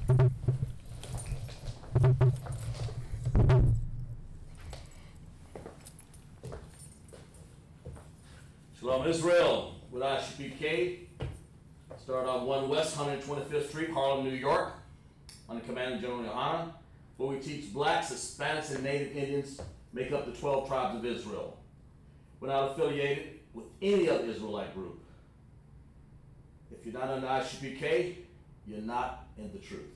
Shalom Israel with Isupk. Start on 1 West 125th Street, Harlem, New York, under Commanding General Yohanan, where we teach blacks, Hispanics, and Native Indians make up the 12 tribes of Israel. We're not affiliated with any other Israelite group. If you're not under Isupk, you're not in the truth.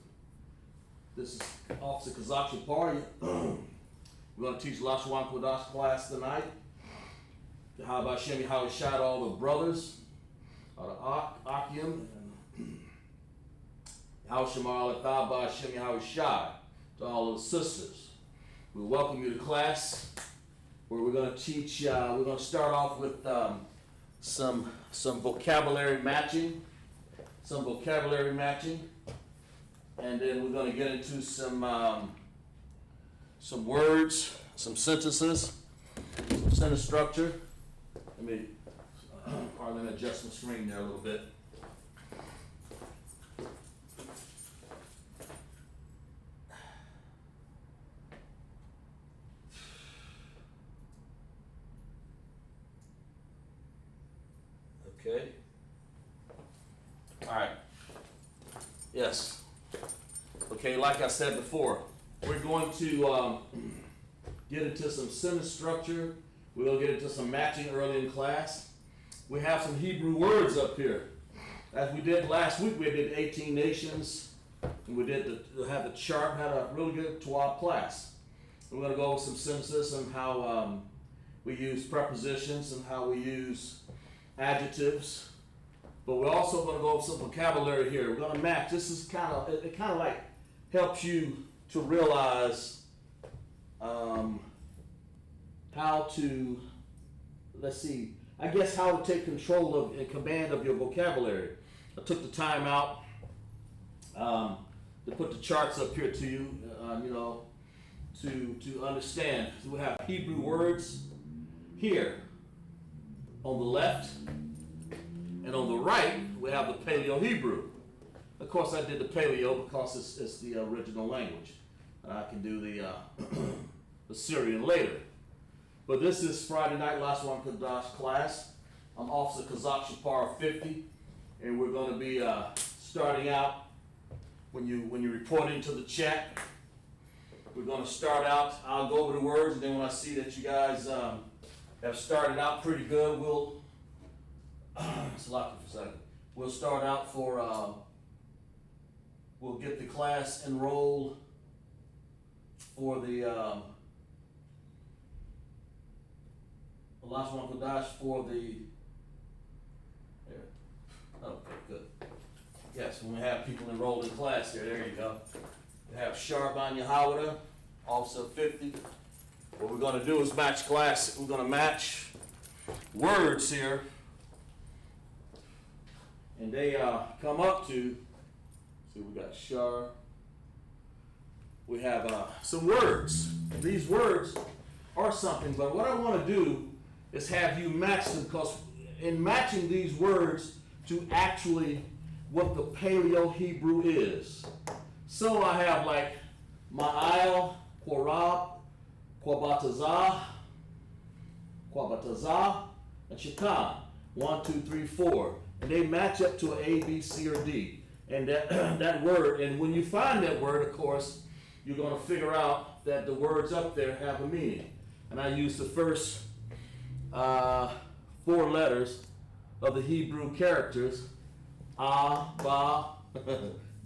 This is Officer Qadash. We're going to teach Lashawan Qadash class tonight. How about Shemi, how he shot all the brothers out of Akim, and how Shemal Athaba Shemi, how he shot to all of the sisters. We welcome you to class where we're going to teach, we're going to start off with some vocabulary matching, and then we're going to get into some words, some sentences, some sentence structure. Let me probably adjust the screen there a little bit. Okay. All right. Yes. Okay, like I said before, we're going to get into some sentence structure. We'll get into some matching early in class. We have some Hebrew words up here. As we did last week, we did 18 nations, and we had the chart, had a really good 12 class. We're going to go over some sentences and how we use prepositions and how we use adjectives. But we're also going to go over some vocabulary here. We're going to match. This is kind of like helps you to realize how to, how to take control of and command of your vocabulary. I took the time out to put the charts up here to you, to understand. So we have Hebrew words here on the left, and on the right we have the Paleo Hebrew. Of course, I did the Paleo because it's the original language. I can do the Syrian later. But this is Friday night Lashawan Qadash class. I'm Officer Qadash Par 50, and we're going to be starting out when you report into the chat. We're going to start out. I'll go over the words, and then when I see that you guys have started out pretty good, we'll select it for a second. We'll start out for we'll get the class enrolled for the Lashawan Qadash for the there. Okay, good. Yes, when we have people enrolled in class here, there you go. We have Sharban Yahawada, Officer 50. What we're going to do is match class. We're going to match words here, and they come up to. See, we got Shar. We have some words. These words are something, but what I want to do is have you match them, because in matching these words to actually what the Paleo Hebrew is. So I have like Ma'al, Qorab, Qabatazah, and Shekan. 1, 2, 3, 4. And they match up to an A, B, C, or D. And that word, and when you find that word, of course, you're going to figure out that the words up there have a meaning. And I use the first 4 letters of the Hebrew characters, A, Ba,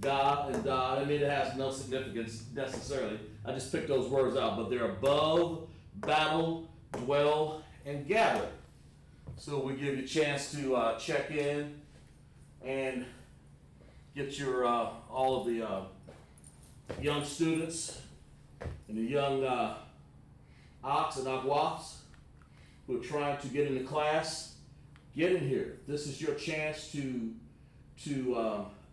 Ga, and Da. I mean, it has no significance necessarily. I just picked those words out, but they're above, battle, dwell, and gather. So we give you a chance to check in and get your all of the young students and the young Ox and Akwafs who are trying to get into class. Get in here. This is your chance to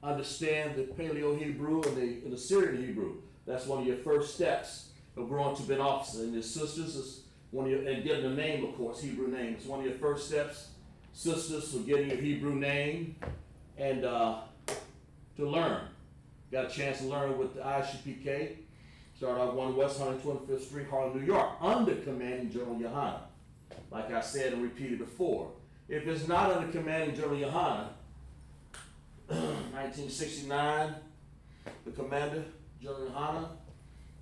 understand the Paleo Hebrew and the Syrian Hebrew. That's one of your first steps of growing to be an officer. And your sisters is one of your, and getting a name, of course, Hebrew name. It's one of your first steps. Sisters, for getting your Hebrew name and to learn. got a chance to learn with the Isupk. Started off 1 West 125th Street, Harlem, New York, under Commanding General Yohana. Like I said and repeated before, if it's not under Commanding General Yohana, 1969, the Commander, General Yohana,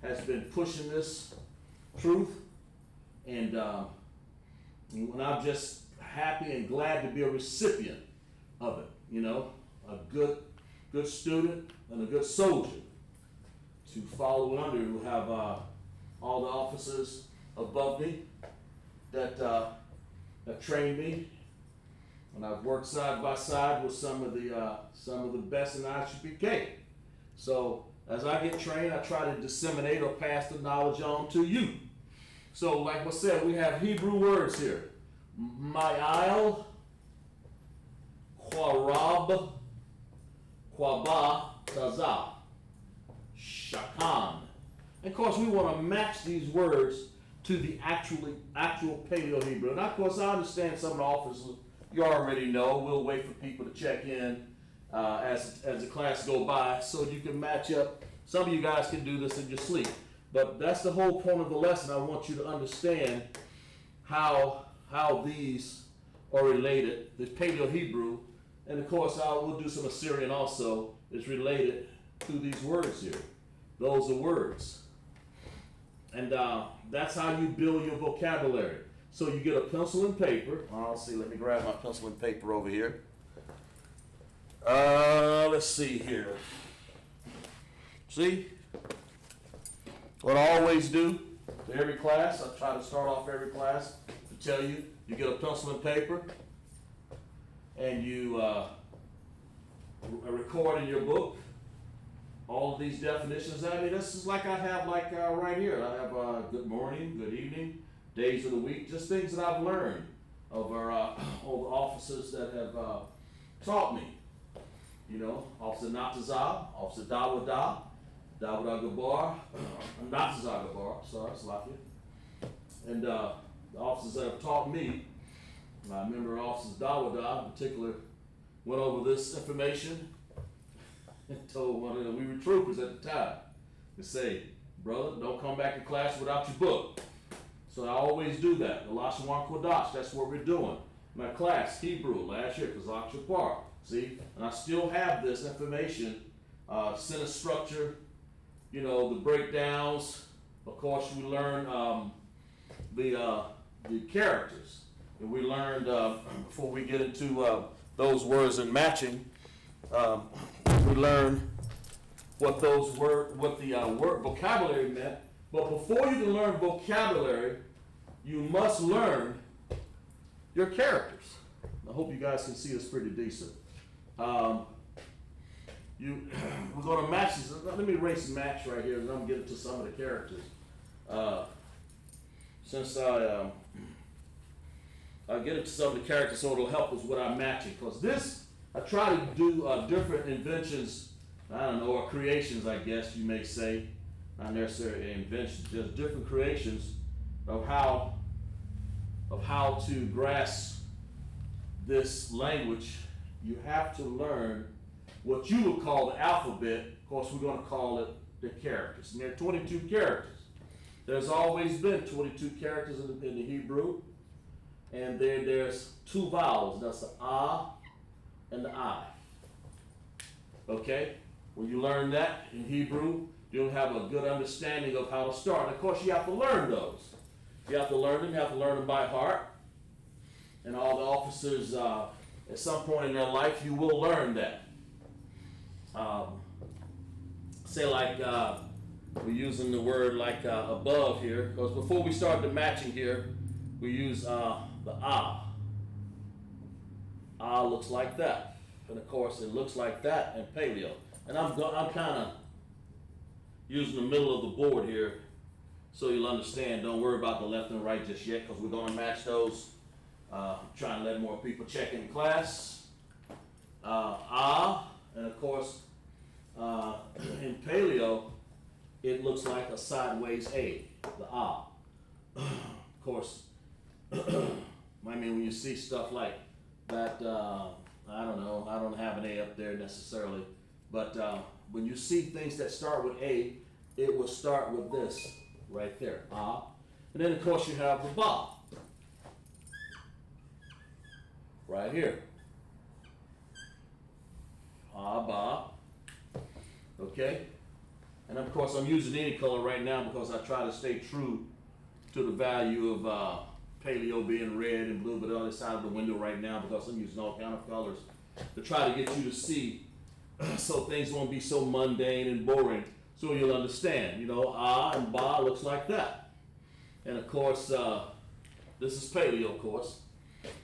has been pushing this truth, and I'm just happy and glad to be a recipient of it. You know, a good student and a good soldier to follow under, who have all the officers above me that trained me, and I've worked side by side with some of the best in Isupk. So as I get trained, I try to disseminate or pass the knowledge on to you. So like I said, we have Hebrew words here: Ma'al, Quarab, Quaba, Tazah, Shakan. And of course, we want to match these words to the actual Paleo Hebrew. And of course, I understand some of the officers you already know. We'll wait for people to check in as the class go by, so you can match up. Some of you guys can do this in your sleep, but that's the whole point of the lesson. I want you to understand how these are related. The Paleo Hebrew, and of course, we'll do some Assyrian also, is related to these words here. Those are words. And that's how you build your vocabulary. So you get a pencil and paper. Let's see, let me grab my pencil and paper over here. Let's see here. See? What I always do to every class, I try to start off every class to tell you, you get a pencil and paper, and you record in your book all of these definitions. I mean, this is like I have right here. I have good morning, good evening, days of the week, just things that I've learned over all the officers that have taught me. You know, Officer Natazab, Officer Dawada, Dawada Gabar, Natazab Gabar, sorry, Slakia. And the officers that have taught me, I remember Officer Dawada in particular went over this information and told one of them, we were troopers at the time, to say, brother, don't come back to class without your book. So I always do that. The Lashawan Qadash, that's what we're doing. My class, Hebrew, last year, Qadash Shapar. See, and I still have this information, sentence structure, you know, the breakdowns. Of course, we learn the characters. And we learned, before we get into those words and matching, we learn what the word vocabulary meant. But before you can learn vocabulary, you must learn your characters. I hope you guys can see this pretty decent. We're going to match this. Let me erase match right here, and I'm getting to some of the characters. Since I get into some of the characters, so it'll help us with our matching. Because this, I try to do different inventions, I don't know, or creations, I guess you may say. Not necessarily inventions, just different creations of how to grasp this language. You have to learn what you would call the alphabet. Of course, we're going to call it the characters. And there are 22 characters. There's always been 22 characters in the Hebrew. And there's two vowels. That's the ah and the I. Okay? When you learn that in Hebrew, you'll have a good understanding of how to start. And of course, you have to learn those. You have to learn them. You have to learn them by heart. And all the officers, at some point in their life, you will learn that. Say like we're using the word like above here, because before we start the matching here, we use the ah. Ah looks like that, and of course it looks like that in Paleo. And I'm kind of using the middle of the board here, so you'll understand. Don't worry about the left and right just yet, because we're going to match those. Trying to let more people check in class. And of course, in Paleo, it looks like a sideways A, the ah. Of course, I mean, when you see stuff like that, I don't know, I don't have an A up there necessarily, but when you see things that start with A, it will start with this right there, ah. And then of course you have the ba, right here, ah, ba, okay? And of course I'm using any color right now because I try to stay true to the value of paleo being red and blue, but on the side of the window right now because I'm using all kind of colors to try to get you to see so things won't be so mundane and boring, so you'll understand. You know, ah and ba looks like that. And of course, this is paleo, of course.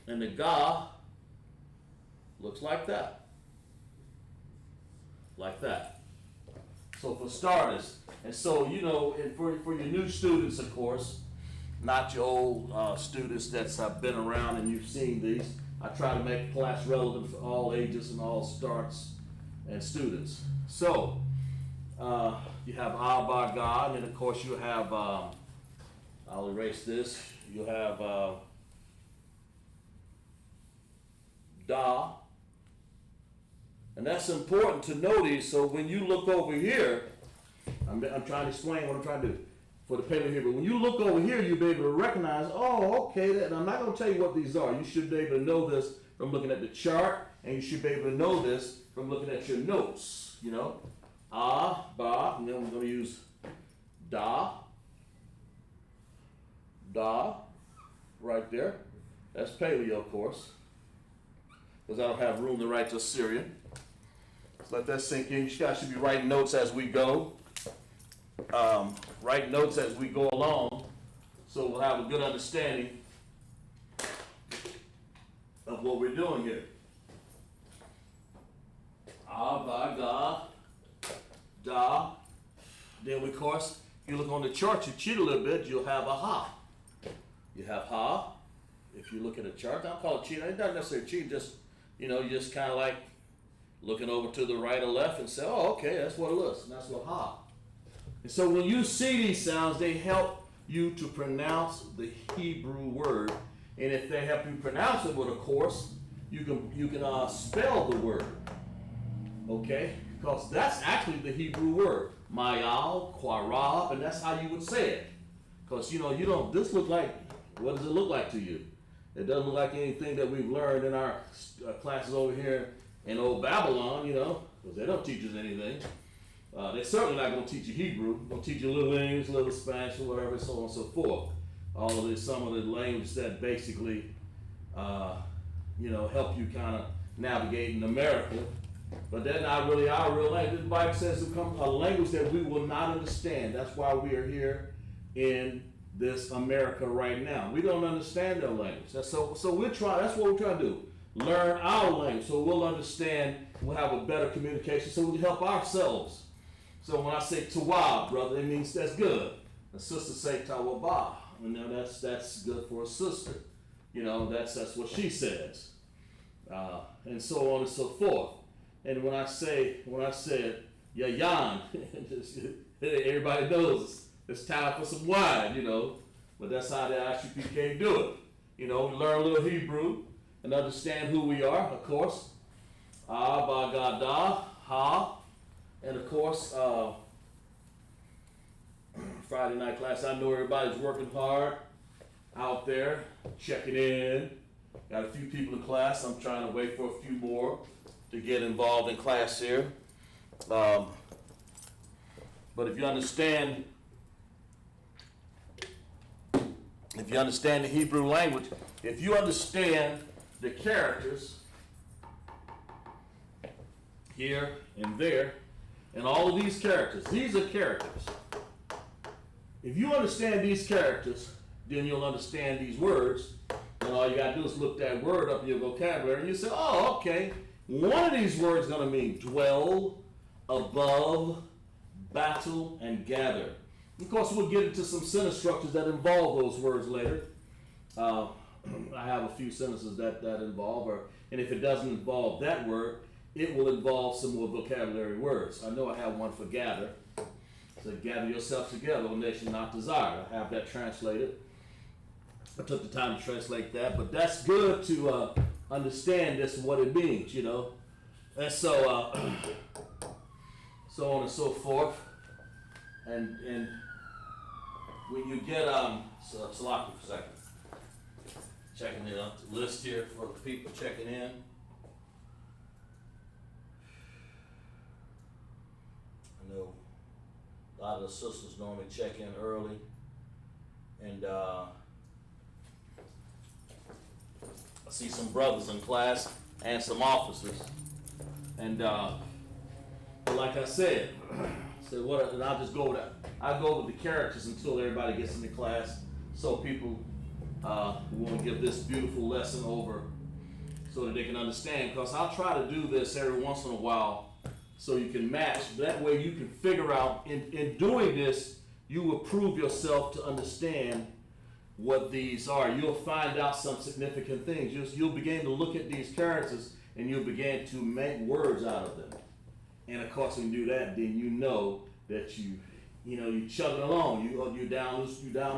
And the ga looks like that. Like that. So for starters, and so, you know, and for your new students, of course, not your old students that's been around and you've seen these, I try to make class relevant for all ages and all starts and students. So, you have ah, ba, ga, and then of course you have, I'll erase this, you have da, and that's important to know these, so when you look over here, I'm trying to explain what I'm trying to do for the paleo here, but when you look over here, you'll be able to recognize, oh, okay, and I'm not going to tell you what these are. You should be able to know this from looking at the chart, and you should be able to know this from looking at your notes, you know. Ah, ba, and then we're going to use da, right there. That's paleo, of course, because I don't have room to write to Syrian. Let's let that sink in. You guys should be writing notes as we go. Write notes as we go along, so we'll have a good understanding of what we're doing here. Ah, ba, ga, da. Then, of course, if you look on the chart, you cheat a little bit, you'll have a ha. You have ha. If you look at a chart, I'll call it cheating. It doesn't necessarily cheat, just, you know, you just kind of like looking over to the right or left and say, oh, okay, that's what it looks, and that's what ha. And so when you see these sounds, they help you to pronounce the Hebrew word. And if they help you pronounce it, well, of course, you can spell the word. Okay? Because that's actually the Hebrew word. Mayal, Kwarab, and that's how you would say it. Because, you know, this look like, what does it look like to you? It doesn't look like anything that we've learned in our classes over here in old Babylon, you know, because they don't teach us anything. They're certainly not going to teach you Hebrew. They're going to teach you a little English, a little Spanish, or whatever, so on and so forth. All of this, some of the language that basically, you know, help you kind of navigate in America. But they're not really our real language. The Bible says it becomes a language that we will not understand. That's why we are here in this America right now. We don't understand their language. So we're trying. That's what we're trying to do. Learn our language, so we'll understand. We'll have a better communication, so we can help ourselves. So when I say tawab, brother, it means that's good. A sister say tawabah, and now that's good for a sister. You know, that's what she says, and so on and so forth. And when I said yayan, everybody knows it's time for some wine, you know. But that's how the Isupk do it. You know, we learn a little Hebrew and understand who we are, of course. Ah, ba, ga, da, ha. And of course, Friday night class, I know everybody's working hard out there, checking in. Got a few people in class. I'm trying to wait for a few more to get involved in class here. But if you understand the Hebrew language, if you understand the characters here and there, and all of these characters, these are characters. If you understand these characters, then you'll understand these words. And all you gotta do is look that word up in your vocabulary and you say, oh, okay, one of these words is gonna mean dwell, above, battle, and gather. Of course, we'll get into some sentence structures that involve those words later. I have a few sentences that involve, and if it doesn't involve that word, it will involve some more vocabulary words. I know I have one for gather. So gather yourselves together, O nation not desired. I have that translated. I took the time to translate that, but that's good to understand this and what it means, you know. And so so on and so forth. And when you get so Salaki for a second. Checking the list here for the people checking in. I know a lot of the sisters normally check in early, and I see some brothers in class and some officers. And like I said, and I'll just go with that. I'll go with the characters until everybody gets into class, so people want to give this beautiful lesson over so that they can understand. Because I'll try to do this every once in a while so you can match. That way you can figure out, in doing this, you will prove yourself to understand what these are. You'll find out some significant things. You'll begin to look at these characters and you'll begin to make words out of them. And of course, when you do that, then you know that you're chugging along. You're down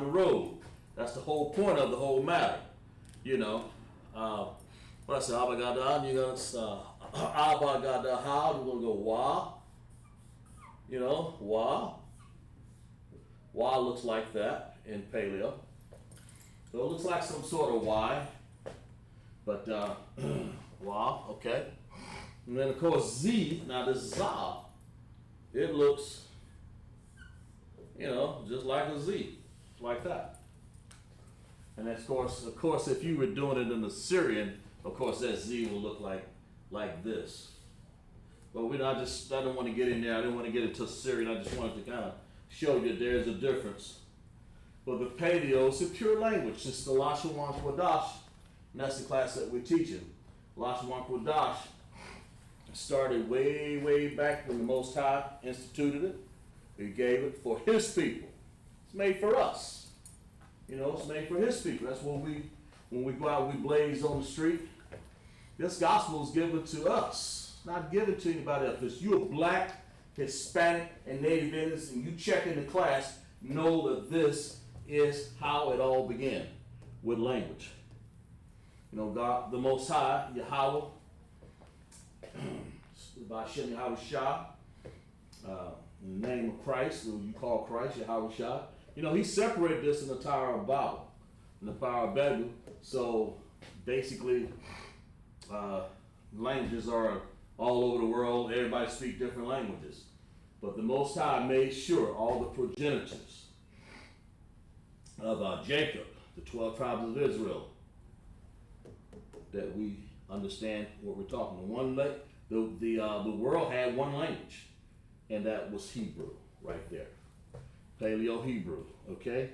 the road. That's the whole point of the whole matter. What I say, Abagada, you're gonna Abagada, how you're gonna go Wa. Wa. Wa looks like that in Paleo. So it looks like some sort of Y. But Wa, okay. And then of course Z, now this Za, it looks, just like a Z, like that. And of course, if you were doing it in the Syrian, of course that Z will look like this. But I don't want to get in there. I didn't want to get into Syrian. I just wanted to kind of show you there's a difference. But the Paleo is a pure language. It's the Lashawan Qadash, and that's the class that we're teaching. Lashawan Qadash started way, way back when the Most High instituted it. He gave it for His people. It's made for us. It's made for His people. That's when we go out, we blaze on the street. This gospel is given to us, not given to anybody else. If you're black, Hispanic, and Native Indians, and you check in the class, know that this is how it all began, with language. God, the Most High, Yahweh, Ba'Shem Yahweh Shah, in the name of Christ, who you call Christ, Yahweh Shah. He separated this in the Tower of Babel, in the Tower of Babel. So basically, languages are all over the world. Everybody speaks different languages. But the Most High made sure all the progenitors of Jacob, the 12 tribes of Israel, that we understand what we're talking about. The world had one language, and that was Hebrew right there. Paleo Hebrew, okay?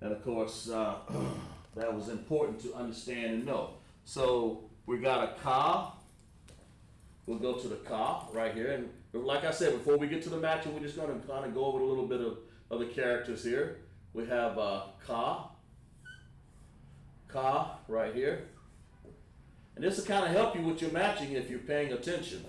And of course, that was important to understand and know. So we got a Ka. We'll go to the Ka right here. And like I said, before we get to the matching, we're just going to kind of go over a little bit of the characters here. We have Ka. Ka right here. And this will kind of help you with your matching if you're paying attention.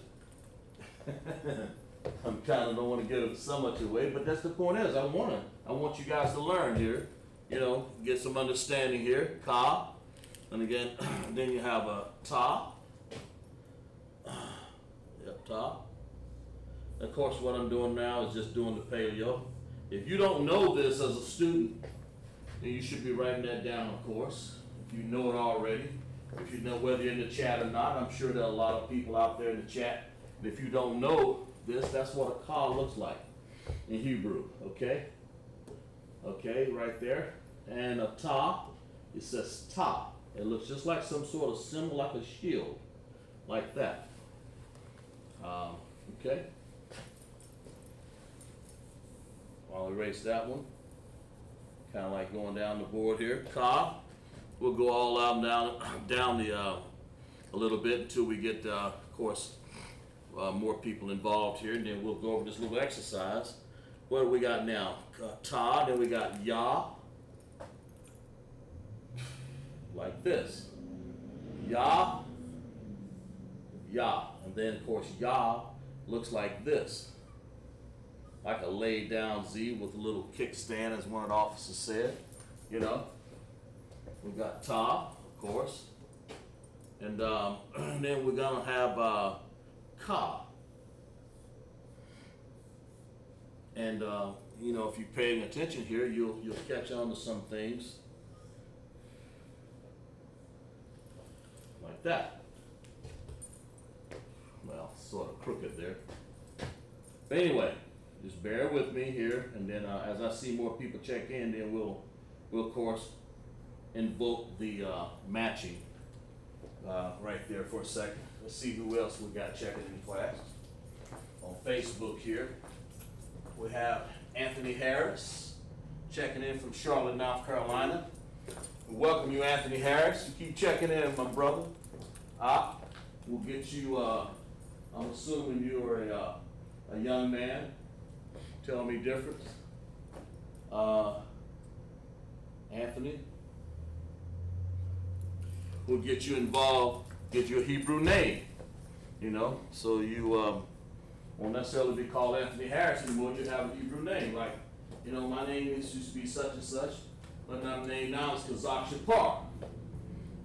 I'm kind of don't want to give so much away, but that's the point is I want you guys to learn here, get some understanding here. Ka, and again, then you have a Ta. Yep, Ta. Of course, what I'm doing now is just doing the Paleo. If you don't know this as a student, then you should be writing that down, of course. If you know it already, if you know whether you're in the chat or not, I'm sure there are a lot of people out there in the chat. And if you don't know this, that's what a Ka looks like in Hebrew, okay? Okay, right there. And a Ta, it says Ta. It looks just like some sort of symbol, like a shield, like that. Okay? I'll erase that one. Kind of like going down the board here. Ka. We'll go all out and down a little bit until we get, of course, more people involved here, and then we'll go over this little exercise. What do we got now? Ta, then we got Ya, like this. Ya, Ya, and then of course Ya looks like this, like a laid down Z with a little kickstand, as one of the officers said. We got Ta, of course, and then we're gonna have Ka. And you know, if you're paying attention here, you'll catch on to some things like that. Well, sort of crooked there. But anyway, just bear with me here, and then as I see more people check in, then we'll of course invoke the matching right there for a second. Let's see who else we got checking in class. On Facebook here, we have Anthony Harris checking in from Charlotte, North Carolina. We welcome you, Anthony Harris. You keep checking in, my brother. We'll get you, I'm assuming you're a young man. Tell me different. Anthony, we'll get you involved, get you a Hebrew name, you know, so you won't necessarily be called Anthony Harris anymore. You have a Hebrew name, like, you know, my name used to be such and such, but my name now is Qadash,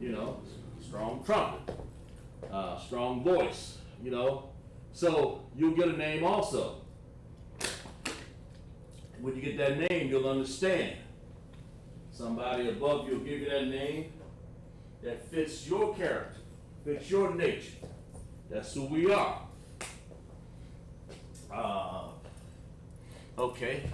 you know, strong trumpet, strong voice, you know, so you'll get a name also. When you get that name, you'll understand. Somebody above you will give you that name that fits your character, fits your nature. That's who we are. Okay,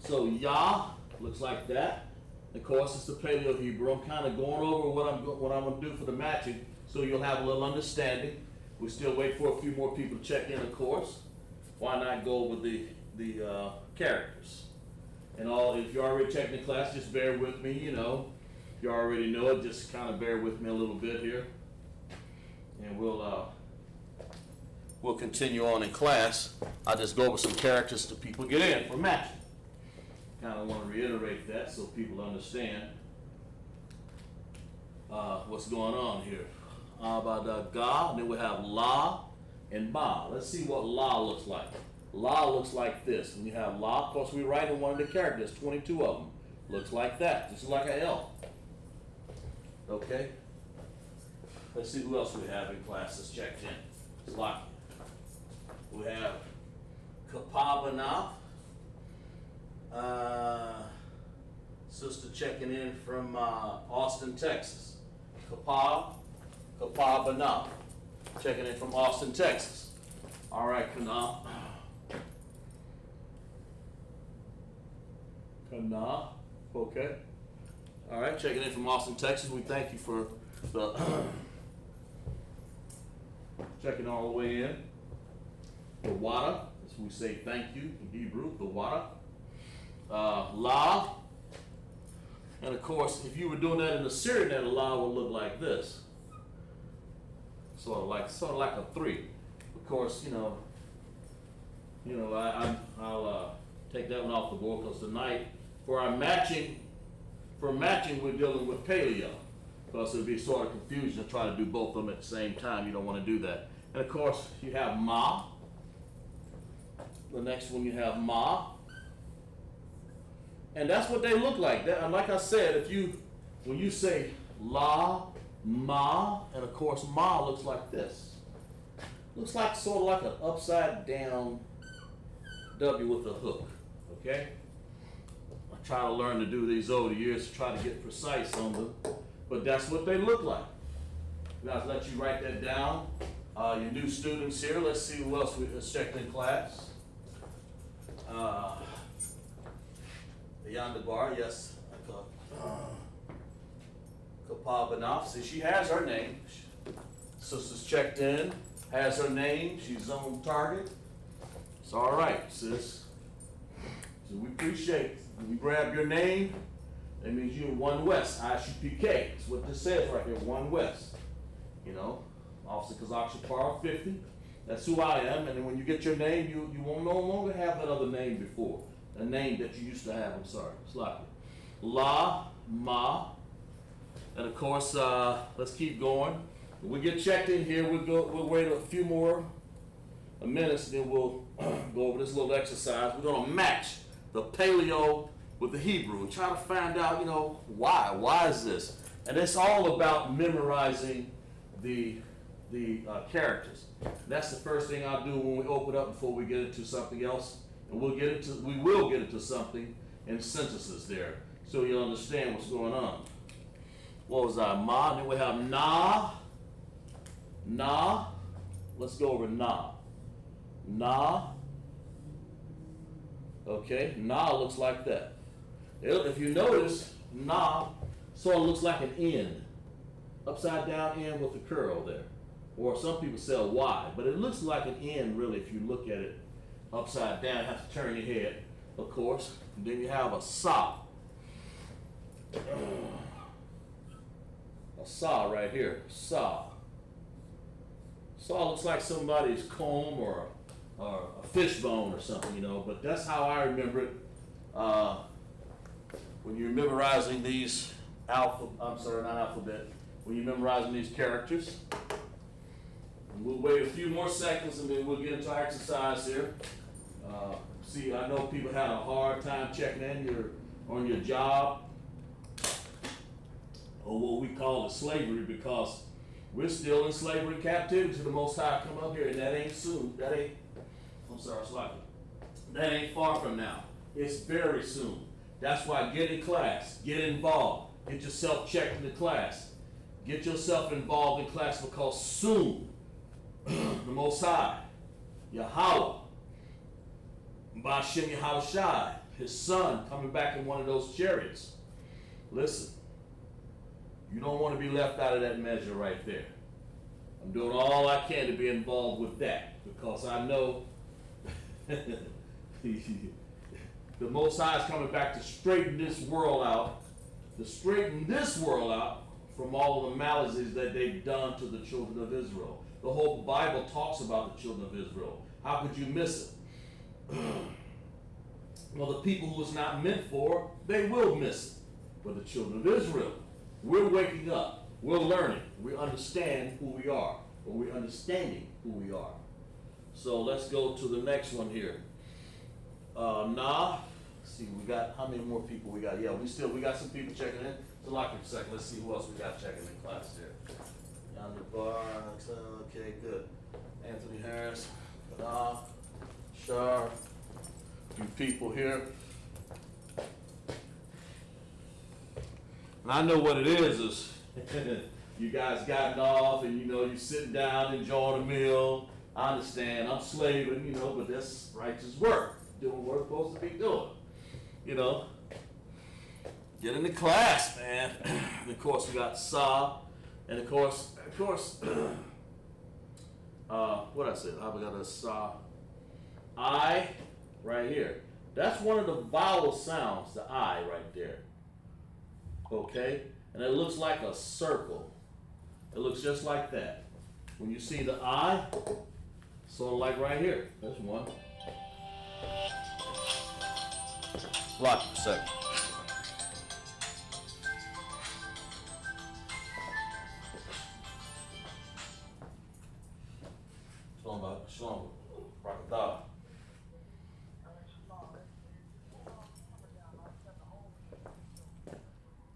so Yah looks like that. Of course, it's the Paleo Hebrew. I'm kind of going over what I'm going to do for the matching, so you'll have a little understanding. We still wait for a few more people to check in, of course. Why not go with the characters? And if you already checked in class, just bear with me, you know. If you already know it, just kind of bear with me a little bit here. And we'll continue on in class. I'll just go over some characters to people get in for matching. Kind of want to reiterate that so people understand what's going on here. About God, and then we have La and Ma. Let's see what La looks like. La looks like this. When you have La, of course, we write in one of the characters, 22 of them. Looks like that, just like an L. Okay? Let's see who else we have in class that's checked in. It's lucky. We have Kapabana. Sister checking in from Austin, Texas. Kapabana. Checking in from Austin, Texas. All right, Kana. Kana. Okay. All right, checking in from Austin, Texas. We thank you for the checking all the way in. The Wada, as we say thank you in Hebrew, the Wada. La. And of course, if you were doing that in the Syrian, that La would look like this. Sort of like a 3. Of course, I'll take that one off the board because tonight for matching, we're dealing with paleo. Because it would be sort of confusion to try to do both of them at the same time. You don't want to do that. And of course, you have Ma. The next one you have Ma. And that's what they look like. And like I said, when you say La, Ma, and of course Ma looks like this. Looks like sort of like an upside down W with a hook. Okay? I try to learn to do these over the years to try to get precise on them. But that's what they look like. Guys, let you write that down. Your new students here, let's see who else we checked in class. Beyond the bar, yes. Kapabanov. See, she has her name. Sister's checked in, has her name, she's on target. It's all right, sis. So we appreciate it. When you grab your name, that means you're 1 West, ISUPK. That's what this says right here, 1 West. You know, Officer Kazakh Shapar 50. That's who I am. And then when you get your name, you will no longer have that other name before. The name that you used to have, I'm sorry. It's like La, Ma. And of course, let's keep going. When we get checked in here, we'll wait a few more minutes, then we'll go over this little exercise. We're going to match the paleo with the Hebrew and try to find out, why. Why is this? And it's all about memorizing the characters. That's the first thing I'll do when we open up before we get into something else. And we will get into something in synthesis there, so you'll understand what's going on. What was our ma? Then we have na. Na. Let's go over na. Na. Okay, na looks like that. If you notice, na sort of looks like an N. Upside down N with a curl there. Or some people say a Y, but it looks like an N really if you look at it upside down. You have to turn your head, of course. And then you have a sa. A sa right here. Sa. Sa looks like somebody's comb or a fish bone or something, you know, but that's how I remember it. When you're memorizing these when you're memorizing these characters. And we'll wait a few more seconds and then we'll get into our exercise here. See, I know people had a hard time checking in on your job, or what we call the slavery, because we're still in slavery and captivity to the Most High come up here, and that ain't soon. That ain't far from now. It's very soon. That's why get in class, get involved, get yourself checked in the class, get yourself involved in class, because soon the Most High, Yahweh, Ba'Shem Yahushai, his son, coming back in one of those chariots. Listen, you don't want to be left out of that measure right there. I'm doing all I can to be involved with that, because I know the Most High is coming back to straighten this world out, from all of the maladies that they've done to the children of Israel. The whole Bible talks about the children of Israel. How could you miss it? Well, the people who it's not meant for, they will miss it. But the children of Israel, we're waking up, we're learning, we understand who we are, or we're understanding who we are. So let's go to the next one here. Let's see, we got, how many more people we got? Yeah, we got some people checking in. So lock it for a second, let's see who else we got checking in class here. Yonder bar, okay, good. Anthony Harris, Shar, a few people here. And I know what it is you guys gotten off and you sitting down enjoying a meal. I understand, I'm slaving, but that's righteous work. Doing what we're supposed to be doing. Get into class, man. And of course we got Sa, and of course, what I said, we got a Sa. I, right here. That's one of the vowel sounds, the I right there. Okay? And it looks like a circle. It looks just like that. When you see the I, sort of like right here. There's one. Block it for a second. Shalom. Rakatah.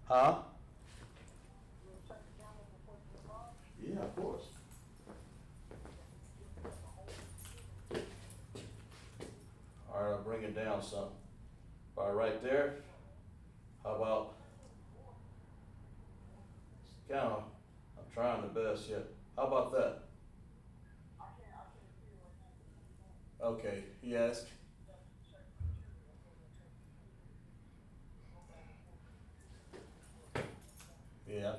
Huh? Yeah, of course. All right, I'll bring it down some. All right, right there. How about, I'm trying the best yet. How about that? Okay, he asked. Yeah,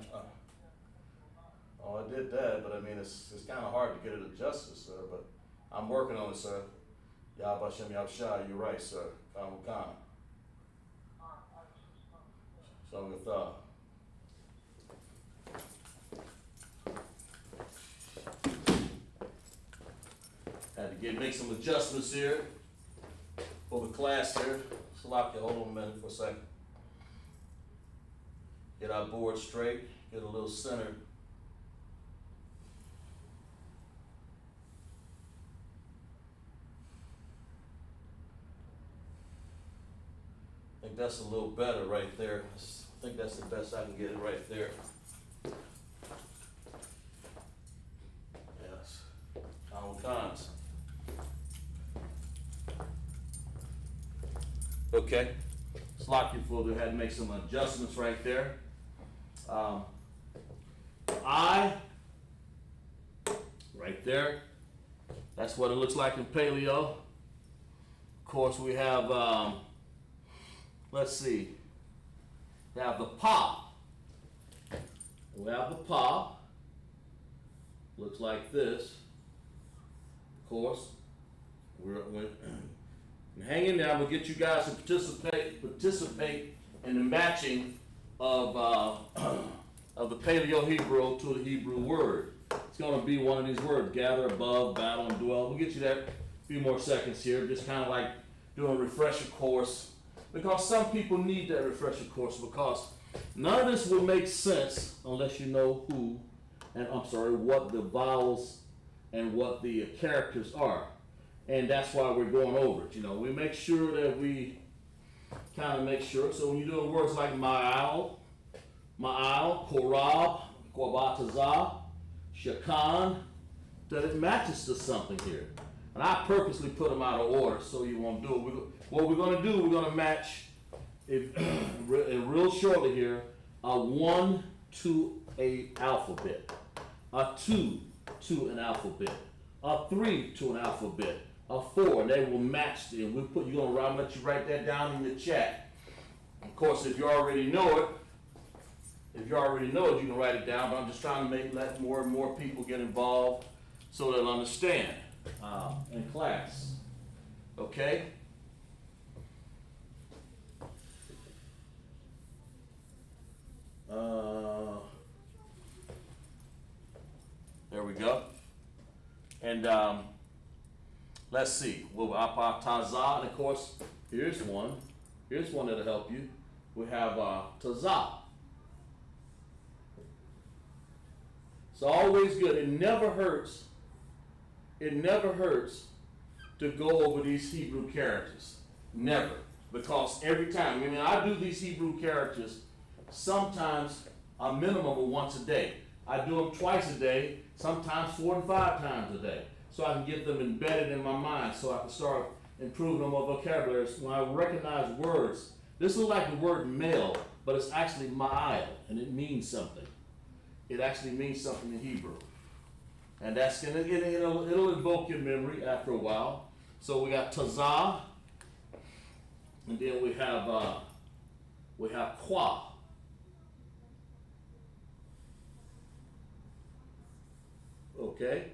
I did that, but I mean, it's kind of hard to get it adjusted, sir, but I'm working on it, sir. Yahbashem Yahshai, you're right, sir. Khan. So with had to make some adjustments here for the class here. Salakia, hold on a minute for a second. Get our board straight, get a little centered. I think that's a little better right there. I think that's the best I can get it right there. Yes, all kinds. okay? It's like you for they had to make some adjustments right there. I, right there. That's what it looks like in paleo. Of course, we have, let's see, we have the pa. We have the pa. Looks like this. Of course, we're hang in there. I'm gonna get you guys to participate in the matching of the Paleo Hebrew to the Hebrew word. It's gonna be one of these words: gather, above, battle, and dwell. We'll get you that a few more seconds here. Just kind of like doing a refresher course, because some people need that refresher course, because none of this will make sense unless you know what the vowels and what the characters are. And that's why we're going over it. You know, we make sure that we kind of make sure. So when you're doing words like ma'al, korab, korbatazah, shakan, that it matches to something here. And I purposely put them out of order so you won't do it. What we're going to do, we're going to match, real shortly here, a 1 to an alphabet, a 2 to an alphabet, a 3 to an alphabet, a 4, and they will match. And I'm gonna let you write that down in the chat. Of course, if you already know it, you can write it down. But I'm just trying to let more and more people get involved so they'll understand in class. Okay. There we go. And let's see. Well, Tazah, and of course, here's one. Here's one that'll help you. We have Tazah. It's always good. It never hurts. It never hurts to go over these Hebrew characters. Never. Because every time, I do these Hebrew characters sometimes a minimum of once a day. I do them twice a day, sometimes 4 and 5 times a day, so I can get them embedded in my mind, so I can start improving on my vocabulary. When I recognize words, this is like the word male, but it's actually ma'al, and it means something. It actually means something in Hebrew. And that's it'll invoke your memory after a while. So we got tazah, and then we have kwa. Okay,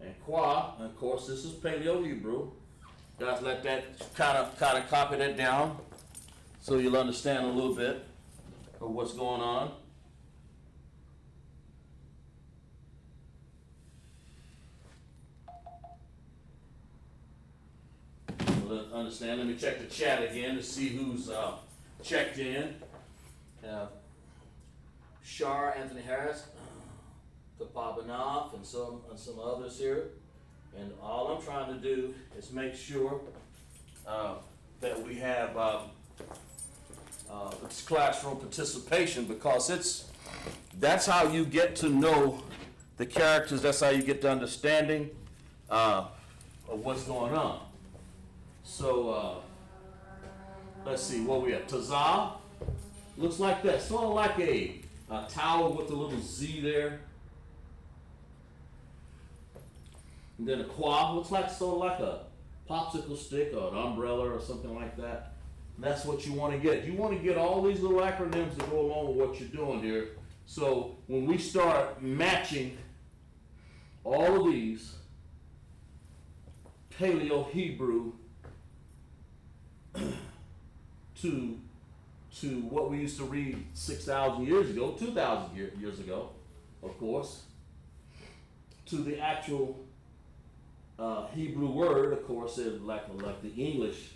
and kwa, and of course this is Paleo Hebrew. Guys, let that kind of copy that down, so you'll understand a little bit of what's going on. Understand. Let me check the chat again to see who's checked in. Shar, Anthony Harris, Kapabanov, and some others here. And all I'm trying to do is make sure that we have this classroom participation, because that's how you get to know the characters. That's how you get to understanding of what's going on. So let's see what we have. Tazah looks like that, sort of like a tower with a little Z there. And then a kwa looks like sort of like a popsicle stick or an umbrella or something like that. And that's what you want to get. You want to get all these little acronyms that go along with what you're doing here. So when we start matching all of these Paleo Hebrew to what we used to read 6,000 years ago, 2,000 years ago, of course, to the actual Hebrew word, of course, like the English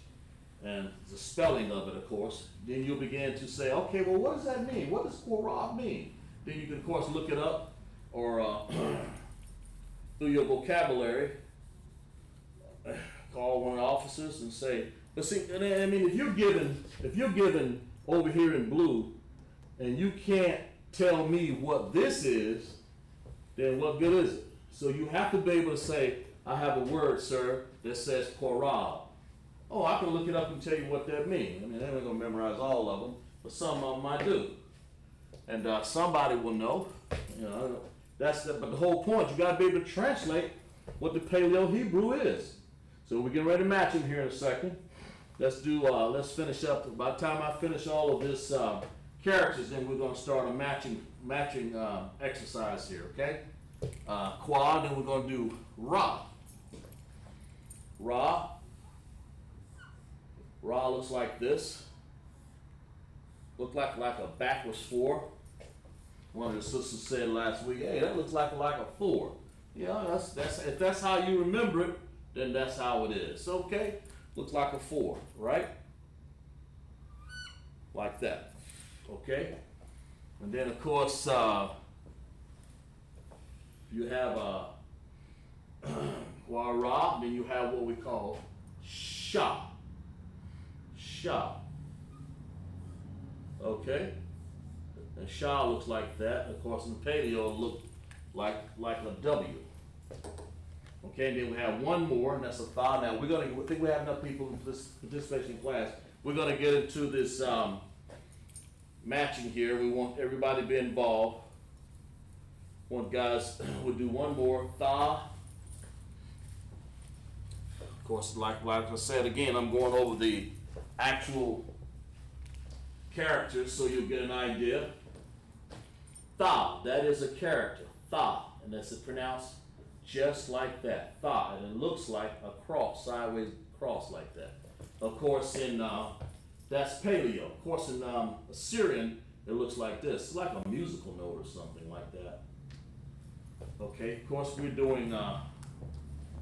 and the spelling of it, of course, then you'll begin to say, okay, well, what does that mean? What does korab mean? Then you can, of course, look it up or through your vocabulary, call one of the officers and say, but see, I mean, if you're given over here in blue, and you can't tell me what this is, then what good is it? So you have to be able to say, I have a word, sir, that says korab. Oh, I can look it up and tell you what that means. I mean, I ain't gonna memorize all of them, but some of them I do. And somebody will know. You know, but the whole point, you gotta be able to translate what the Paleo Hebrew is. So we're getting ready to match them here in a second. Let's finish up. By the time I finish all of this characters, then we're gonna start a matching exercise here, okay? Qua, then we're gonna do Ra. Ra looks like this. Look like a backwards 4. One of the sisters said last week, hey, that looks like a 4. Yeah, that's if that's how you remember it, then that's how it is. Okay? Looks like a 4, right? Like that. Okay? And then of course you have Ra, then you have what we call Sha. Sha. Okay? And Sha looks like that. Of course, in the Paleo, it looks like a W. Okay, and then we have one more, and that's a Tha. Now, I think we have enough people in this participation class. We're going to get into this matching here. We want everybody to be involved. Want guys, we'll do one more. Tha. Of course, like I said again, I'm going over the actual characters so you'll get an idea. Tha, that is a character. Tha, and that's pronounced just like that. Tha, and it looks like a cross, sideways cross like that. Of course, that's Paleo. Of course, in Assyrian, it looks like this. It's like a musical note or something like that. Okay, of course, we're doing,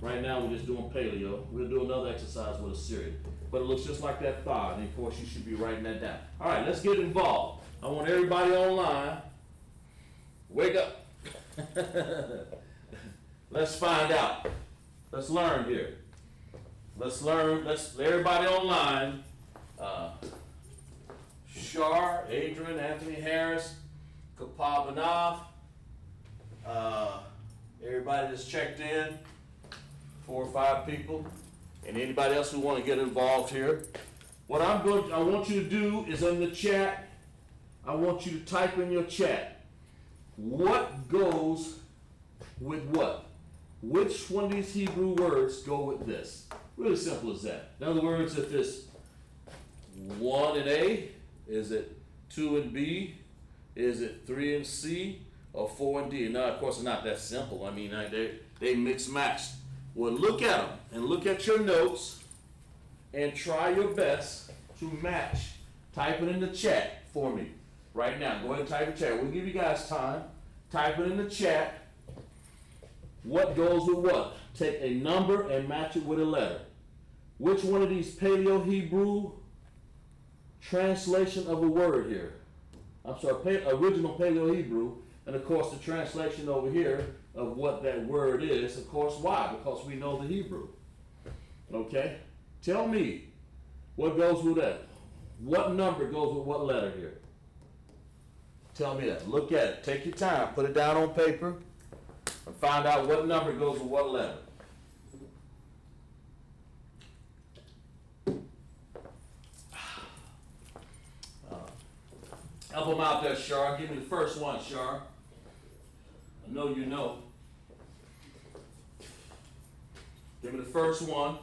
right now we're just doing Paleo. We'll do another exercise with Assyrian. But it looks just like that Tha, and of course, you should be writing that down. All right, let's get involved. I want everybody online. Wake up. Let's find out. Let's learn here. Let's everybody online. Shar, Adrian, Anthony Harris, Kapabanov. Everybody that's checked in, 4 or 5 people. And anybody else who want to get involved here. What I want you to do is in the chat, I want you to type in your chat, what goes with what? Which one of these Hebrew words go with this? Really simple as that. In other words, if it's 1 in A, is it 2 in B? Is it 3 in C? Or 4 in D? Now, of course, it's not that simple. I mean, they mix matched. Well, look at them and look at your notes and try your best to match. Type it in the chat for me right now. Go ahead and type in the chat. We'll give you guys time. Type it in the chat. What goes with what? Take a number and match it with a letter. Which one of these Paleo Hebrew translation of a word here? I'm sorry, original Paleo Hebrew, and of course the translation over here of what that word is. Of course, why? Because we know the Hebrew. Okay? Tell me what goes with that. What number goes with what letter here? Tell me that. Look at it. Take your time. Put it down on paper and find out what number goes with what letter. Help them out there, Shar. Give me the first one, Shar. I know you know. Give me the first one.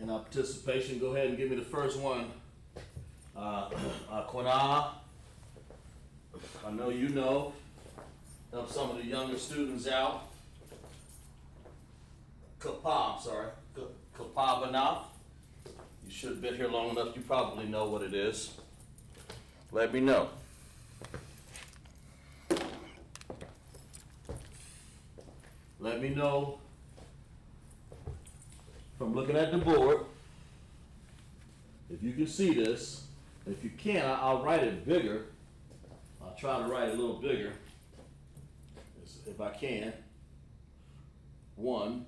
In our participation, go ahead and give me the first one. Qadash. I know you know. Help some of the younger students out. Kapabanov. You should have been here long enough. You probably know what it is. Let me know. Let me know from looking at the board if you can see this. If you can't, I'll write it bigger. I'll try to write it a little bigger if I can. 1.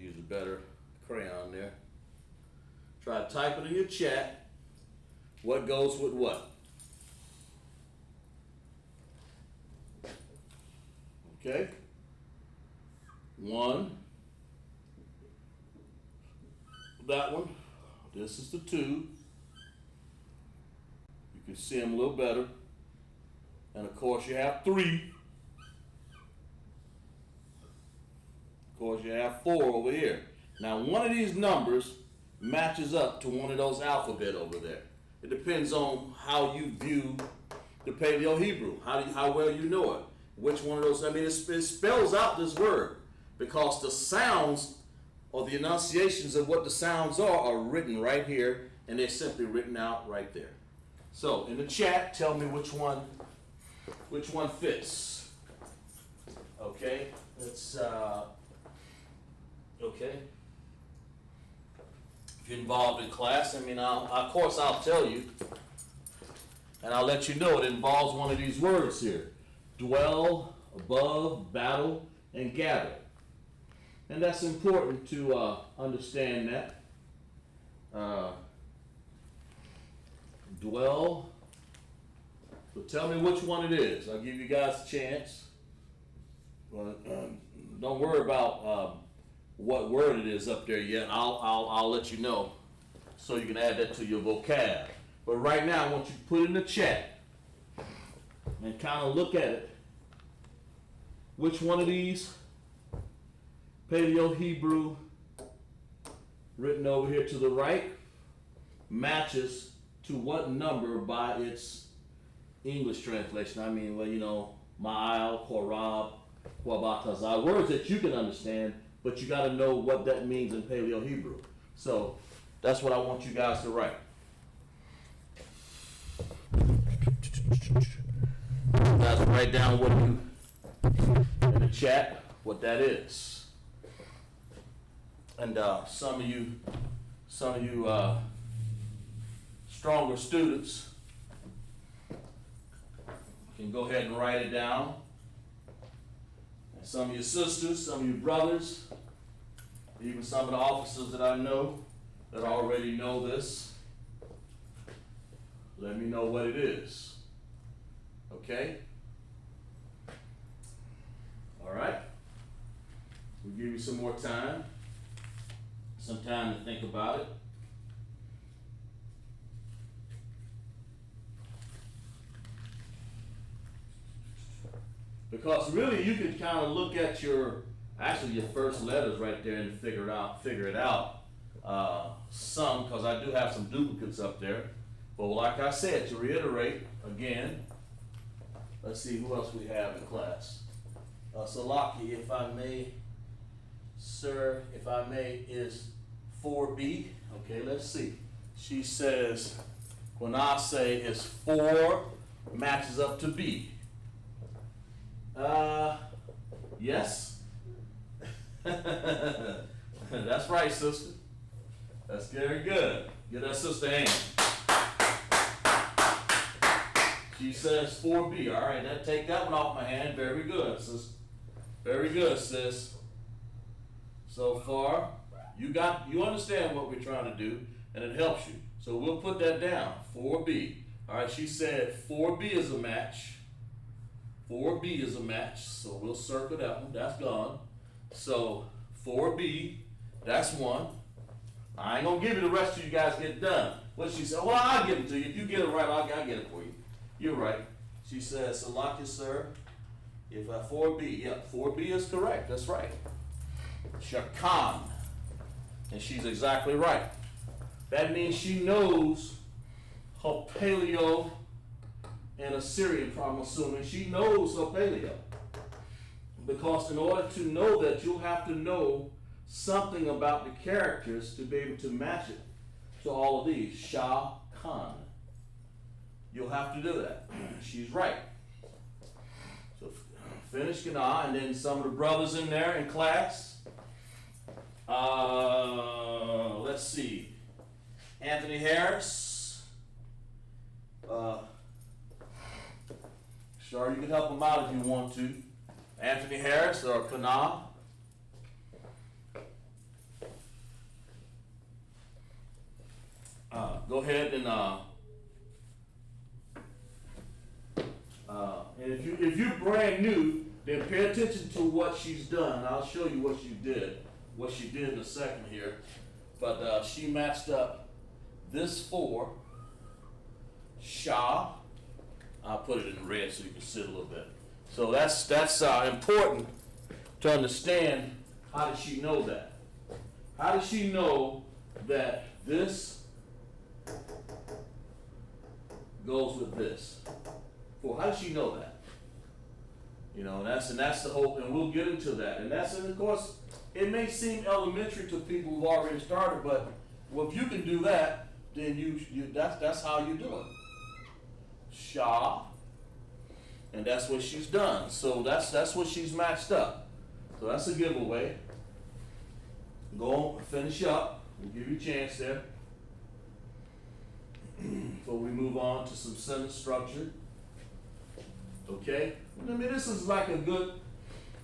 Use a better crayon there. Try to type it in your chat. What goes with what? Okay. 1. That one. This is the 2. You can see them a little better. And of course you have 3. Of course you have 4 over here. Now one of these numbers matches up to one of those alphabet over there. It depends on how you view the Paleo Hebrew, how well you know it. Which one of those, I mean, it spells out this word because the sounds or the enunciations of what the sounds are written right here, and they're simply written out right there. So in the chat, tell me which one fits. Okay, let's, okay. If you're involved in class, I mean, of course I'll tell you, and I'll let you know it involves one of these words here. Dwell, above, battle, and gather. And that's important to understand that. Dwell. So tell me which one it is. I'll give you guys a chance. Don't worry about what word it is up there yet. I'll let you know so you can add that to your vocab. But right now I want you to put it in the chat and kind of look at it. Which one of these Paleo Hebrew written over here to the right matches to what number by its English translation? I mean, well, you know, Ma'al, Korab, Wabatazah, words that you can understand, but you got to know what that means in Paleo Hebrew. So that's what I want you guys to write. You guys write down what you in the chat what that is. And some of you stronger students can go ahead and write it down. And some of your sisters, some of your brothers, even some of the officers that I know that already know this, let me know what it is. Okay? All right? We'll give you some more time. Some time to think about it. Because really you can kind of look at your first letters right there and figure it out. Some, because I do have some duplicates up there. But like I said, to reiterate again, let's see who else we have in class. Salaki, if I may, sir, if I may, is 4B. Okay, let's see. She says, when I say is 4 matches up to B. Yes. That's right, sister. That's very good. Give that sister a hand. She says 4B. All right, take that one off my hand. Very good, sis. Very good, sis. So far, you understand what we're trying to do, and it helps you. So we'll put that down. 4B. All right, she said 4B is a match. 4B is a match, so we'll circle that one. That's gone. So 4B, that's one. I ain't gonna give you the rest of you guys get done. What she said, well, I'll give it to you. If you get it right, I'll get it for you. You're right. She says, Salaki, sir, if 4B, yeah, 4B is correct. That's right. Shakan. And she's exactly right. That means she knows her Paleo and Assyrian, I'm assuming. She knows her Paleo. Because in order to know that, you'll have to know something about the characters to be able to match it to all of these. Shah Khan. You'll have to do that. She's right. So finish Gana, and then some of the brothers in there in class. Let's see. Anthony Harris. Sure, you can help him out if you want to. Anthony Harris or Kana. go ahead and if you're brand new, then pay attention to what she's done. I'll show you what she did in a second here. But she matched up this 4, Shah. I'll put it in red so you can see it a little bit. So that's important to understand. How did she know that? How did she know that this goes with this? Well, how did she know that? You know, and that's the hope, and we'll get into that. And of course, it may seem elementary to people who've already started, but well, if you can do that, then that's how you do it. Shah, and that's what she's done. So that's what she's matched up. So that's a giveaway. Go on, finish up. We'll give you a chance there. Before we move on to some sentence structure. Okay? I mean, this is like a good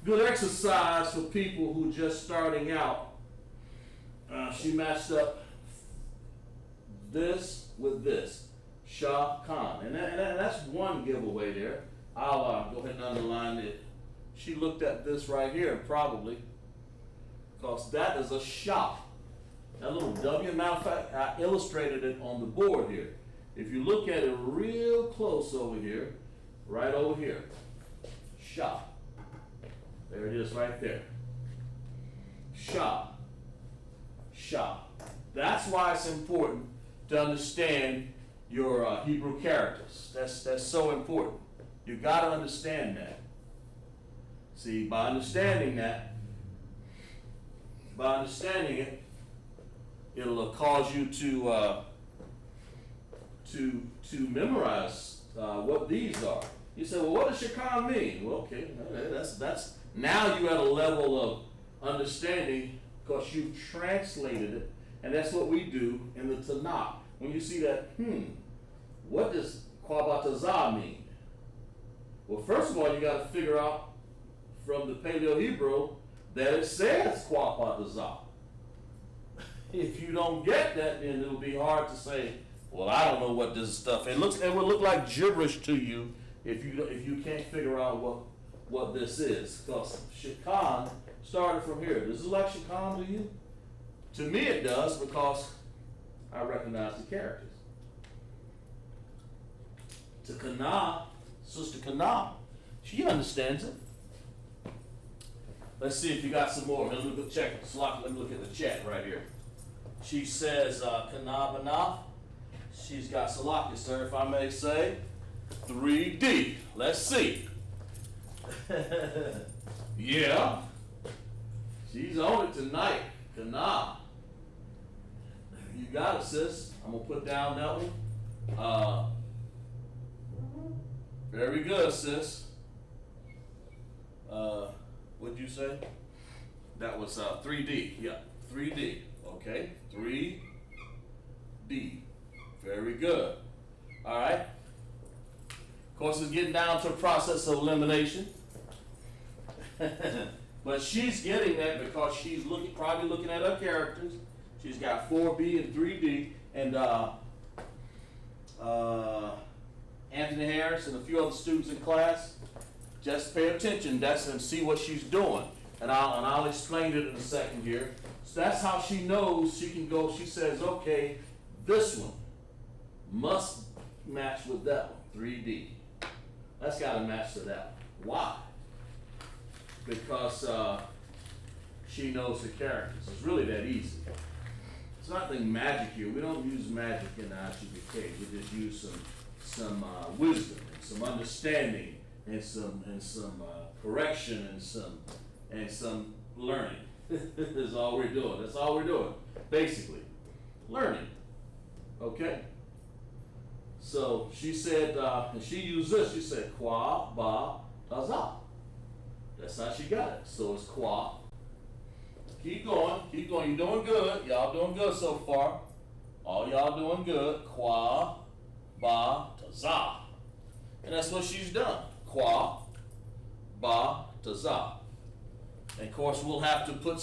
exercise for people who just starting out. She matched up this with this. Shah Khan. And that's one giveaway there. I'll go ahead and underline it. She looked at this right here, probably. Because that is a Shah. That little W, matter of fact, I illustrated it on the board here. If you look at it real close over here, right over here, Shah. There it is right there. Shah. Shah. That's why it's important to understand your Hebrew characters. That's so important. You got to understand that. See, by understanding it, it'll cause you to memorize what these are. You say, well, what does Shekinah mean? Well, okay, that's now you're at a level of understanding because you've translated it, and that's what we do in the Tanakh. When you see that, what does Qabatazah mean? Well, first of all, you got to figure out from the Paleo-Hebrew that it says Qabatazah. If you don't get that, then it'll be hard to say, well, I don't know what this stuff is. It will look like gibberish to you if you can't figure out what this is. Because Shekinah started from here. Does this look like Shekinah to you? To me it does, because I recognize the characters. To Kana, Sister Kana, she understands it. Let's see if you got some more. Let me look at the chat right here. She says, Kana Banaf. She's got Salaki, sir, if I may say. 3D. Let's see. Yeah. She's on it tonight. Kana. You got it, sis. I'm going to put down that one. Very good, sis. What'd you say? That was 3D. Yeah, 3D. Okay, 3D. Very good. All right. Of course, it's getting down to a process of elimination. But she's getting that because she's probably looking at her characters. She's got 4B and 3D, and Anthony Harris and a few other students in class. Just pay attention. And see what she's doing, and I'll explain it in a second here. So that's how she knows she can go. She says, okay, this one must match with that one, 3D. That's got to match to that one. Why? Because she knows her characters. It's really that easy. It's nothing magic here. We don't use magic in IGBK. We just use some wisdom and some understanding and some correction and some learning. That's all we're doing. That's all we're doing, basically, learning. Okay. So she said, and she used this. She said, Kwa Ba Azah. That's how she got it. So it's Kwa. Keep going. Keep going. You're doing good. Y'all doing good so far. All y'all doing good. Kwa Ba Tazah. And that's what she's done. Kwa Ba Tazah. And of course, we'll have to put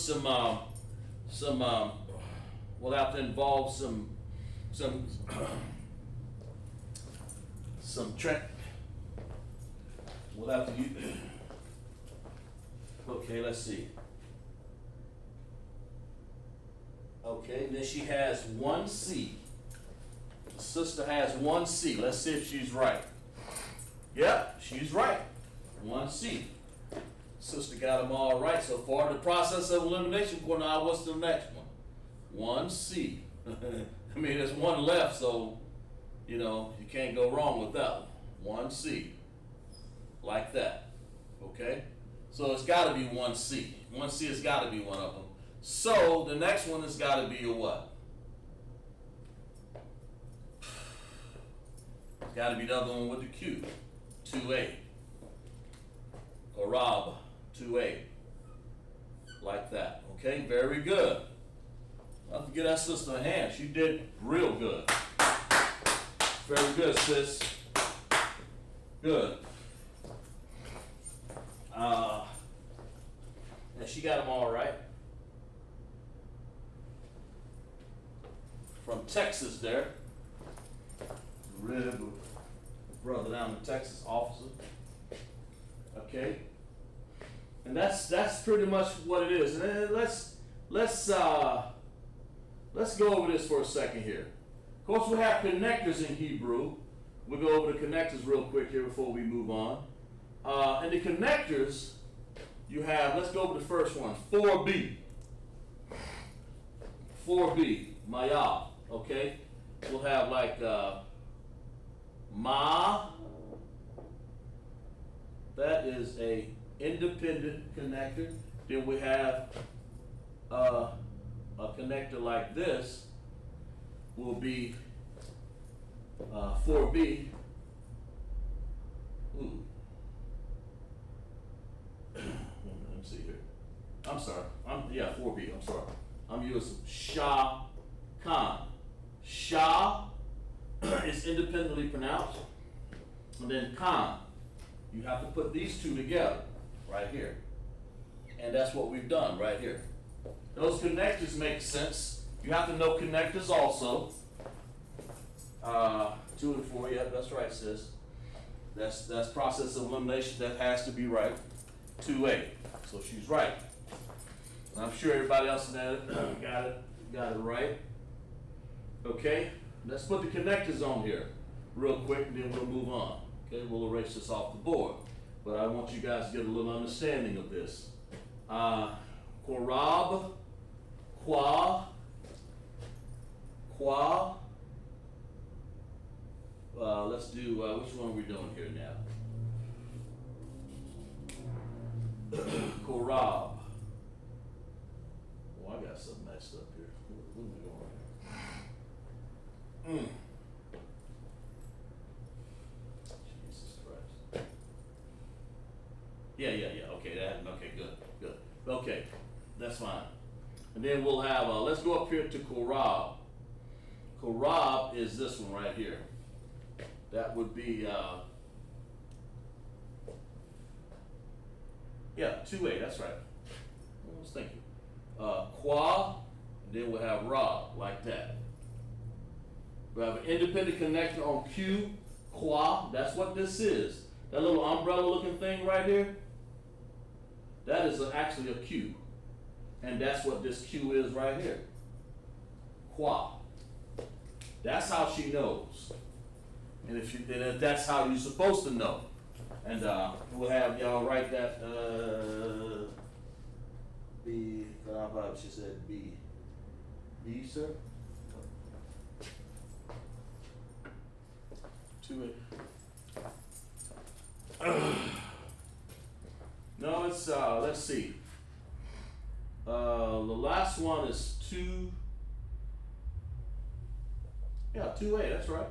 we'll have to involve some some some trend. We'll have to use. Okay, let's see. Okay, then she has one C. The sister has one C. Let's see if she's right. Yep, she's right. One C. Sister got them all right so far. The process of elimination, now what's the next one? One C. I mean, there's one left, so, you know, you can't go wrong with that one. One C. Like that. Okay? So it's got to be one C. One C has got to be one of them. So the next one has got to be a what? It's got to be the other one with the Q. 2A. Or Rob. 2A. Like that. Okay? Very good. I'll have to give that sister a hand. She did real good. Very good, sis. Good. And she got them all right. From Texas there. Rib, brother down in Texas, officer. Okay. And that's pretty much what it is. And then let's go over this for a second here. Of course, we have connectors in Hebrew. We'll go over the connectors real quick here before we move on. And the connectors, you have, let's go over the first one, 4B. 4B, Maya, okay? We'll have like Ma. That is a independent connector. Then we have a connector like this will be 4B. Ooh. Let me see here. I'm sorry. 4B. I'm sorry. I'm using Shah Khan. Shah is independently pronounced. And then Khan. You have to put these two together right here. And that's what we've done right here. Those connectors make sense. You have to know connectors also. 2 and 4, yeah, that's right, sis. That's process of elimination. That has to be right. 2A. So she's right. And I'm sure everybody else in there got it right. Okay, let's put the connectors on here real quick, and then we'll move on. Okay, we'll erase this off the board. But I want you guys to get a little understanding of this. Korab, Kwa. Let's do, which one are we doing here now? Korab. Oh, I got something messed up here. What am I going? Jesus Christ. Yeah. Okay, good. Okay, that's fine. And then we'll have, let's go up here to Korab. Korab is this one right here. That would be, 2A, that's right. I was thinking. Qua, and then we'll have Ra, like that. We have an independent connection on Q, Qua, that's what this is. That little umbrella looking thing right here, that is actually a Q. And that's what this Q is right here. Qua. That's how she knows. And if that's how you're supposed to know. And we'll have y'all write that B, she said B. B, sir? 2A. No, it's, let's see. The last one is 2. Yeah, 2A, that's right.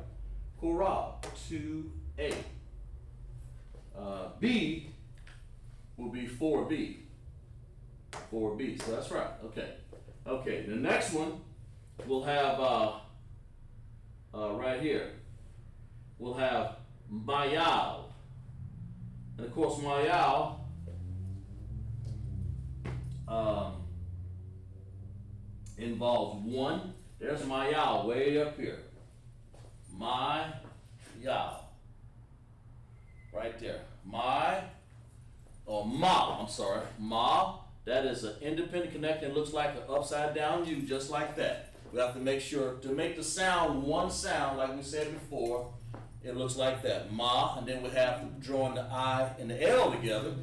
Korab, 2A. B will be 4B. 4B, so that's right. Okay, the next one we'll have right here. We'll have Mayal. And of course, Mayal involves 1. There's Mayal way up here. My, Yah. Right there. My, or Ma, I'm sorry. Ma, that is an independent connector. It looks like an upside down U, just like that. We have to make sure to make the sound one sound, like we said before. It looks like that. Ma, and then we have to join the I and the L together.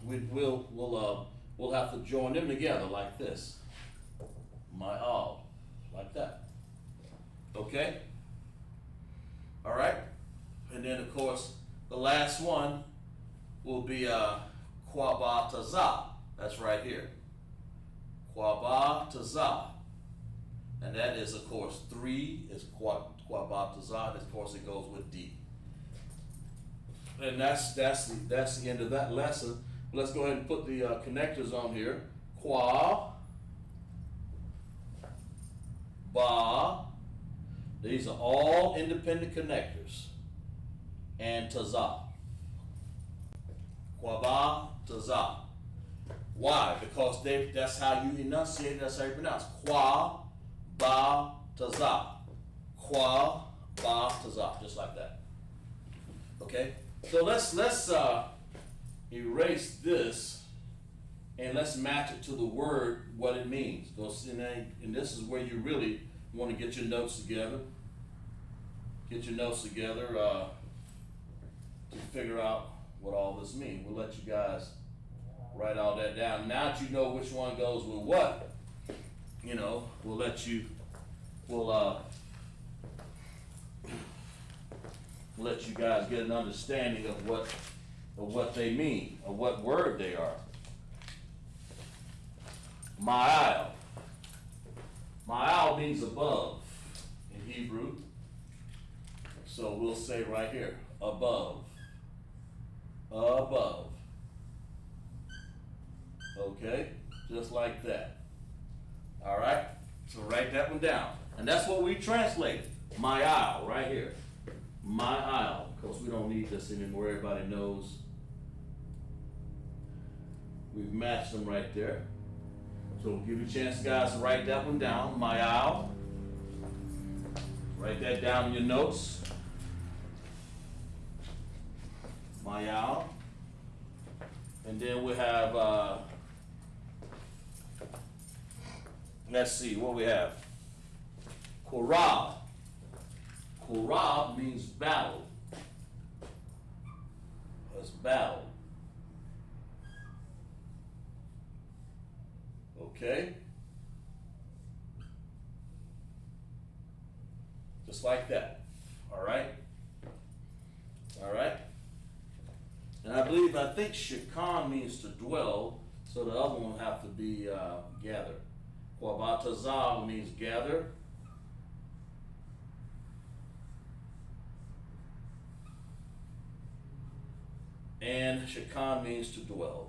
We'll have to join them together like this. My all, like that. Okay? All right? And then, of course, the last one will be Quabataza. That's right here. Quabataza. And that is, of course, 3 is Quabataza. Of course, it goes with D. And that's the end of that lesson. Let's go ahead and put the connectors on here. Qua, Ba. These are all independent connectors. And Taza. Quaba, Taza. Why? Because that's how you enunciate, that's how you pronounce. Qua, Ba, Taza. Qua, Ba, Taza. Just like that. Okay? So let's erase this and let's match it to the word, what it means. And this is where you really want to get your notes together. Get your notes together to figure out what all this means. We'll let you guys write all that down. Now that you know which one goes with what, we'll let you guys get an understanding of what they mean, or what word they are. Ma'al. Ma'al means above in Hebrew. So we'll say right here, above. Above. Okay? Just like that. All right? So write that one down. And that's what we translated. Ma'al, right here. Ma'al. Of course, we don't need this anymore. Everybody knows. We've matched them right there. So we'll give you a chance, guys, to write that one down. Ma'al. Write that down in your notes. Ma'al. And then we have, let's see what we have. Korab. Korab means battle. That's battle. Okay? Just like that. All right? All right? And I think Shekan means to dwell, so the other one will have to be gather. Quabatazah means gather. And Shekan means to dwell.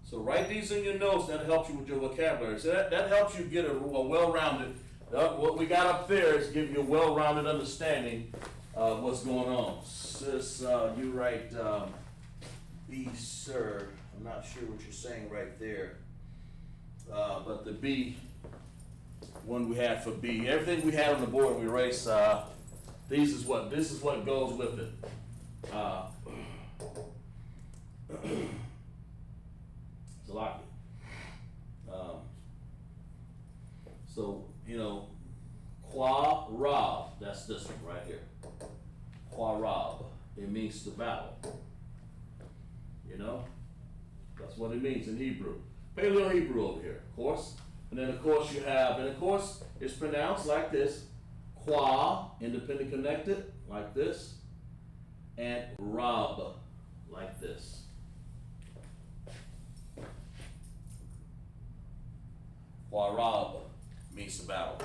So write these in your notes. That helps you with your vocabulary. So that helps you get a well-rounded, what we got up there is give you a well-rounded understanding of what's going on. Sis, you write B, sir. I'm not sure what you're saying right there. But the B, one we had for B. Everything we had on the board, we erase. This is what goes with it. Salaki. So, Qua-Rab, that's this one right here. Qua-Rab, it means to battle. That's what it means in Hebrew. Paleo Hebrew over here, of course. And then, of course, it's pronounced like this. Qua, independent connected, like this. And Rab, like this. Qua-Rab means to battle.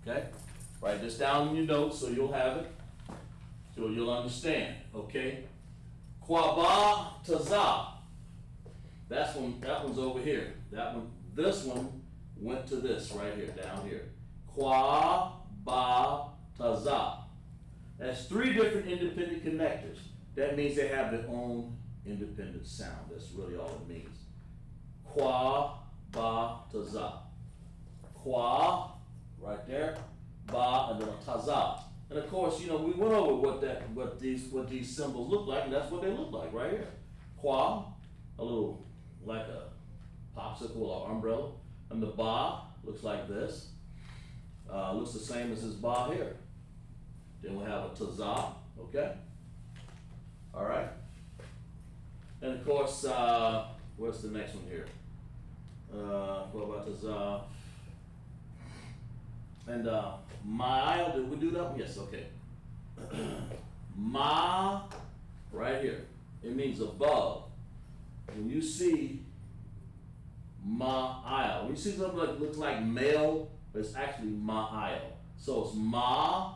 Okay? Write this down in your notes so you'll have it. So you'll understand. Okay? Quaba-Tazah. That one's over here. This one went to this right here, down here. Quaba-Tazah. That's 3 different independent connectors. That means they have their own independent sound. That's really all it means. Quaba-Tazah. Qua, right there. ba, and then a taza. And of course, we went over what these symbols look like, and that's what they look like right here. Qua, a little like a popsicle or umbrella, and the ba looks like this. Looks the same as this ba here. Then we'll have a taza, okay? All right. And of course, where's the next one here? What about taza? And ma'il, did we do that one? Yes, okay. Ma, right here. It means above. When you see ma'il, when you see something that looks like male, but it's actually ma'il. So it's ma,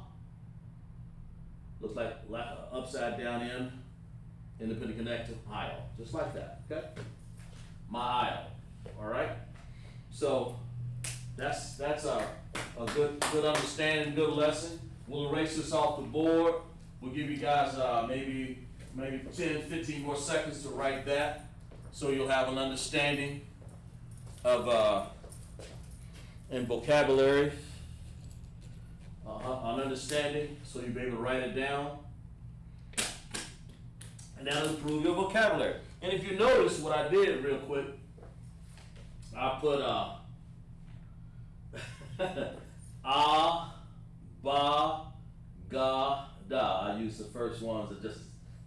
looks like an upside down N, independent connected, aisle. Just like that, okay? Ma'il, all right? So that's a good understanding, good lesson. We'll erase this off the board. We'll give you guys maybe 10, 15 more seconds to write that, so you'll have an understanding of in vocabulary, an understanding, so you'll be able to write it down, and that'll improve your vocabulary. And if you notice what I did real quick, I put a, ba, ga, da. I use the first ones that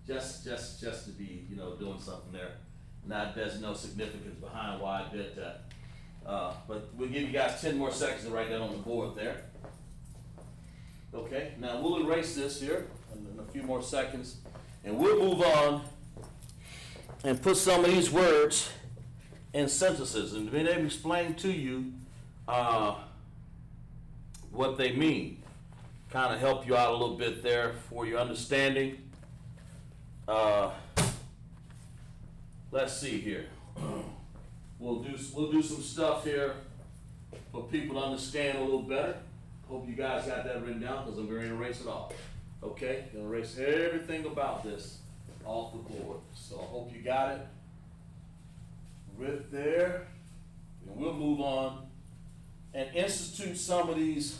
just to be, doing something there. There's no significance behind why I did that. But we'll give you guys 10 more seconds to write that on the board there. Okay, now we'll erase this here in a few more seconds, and we'll move on and put some of these words in sentences and be able to explain to you what they mean. Kind of help you out a little bit there for your understanding. Let's see here. We'll do some stuff here for people to understand a little better. Hope you guys got that written down, because I'm going to erase it off. Okay, going to erase everything about this off the board. So I hope you got it right there. And we'll move on and institute some of these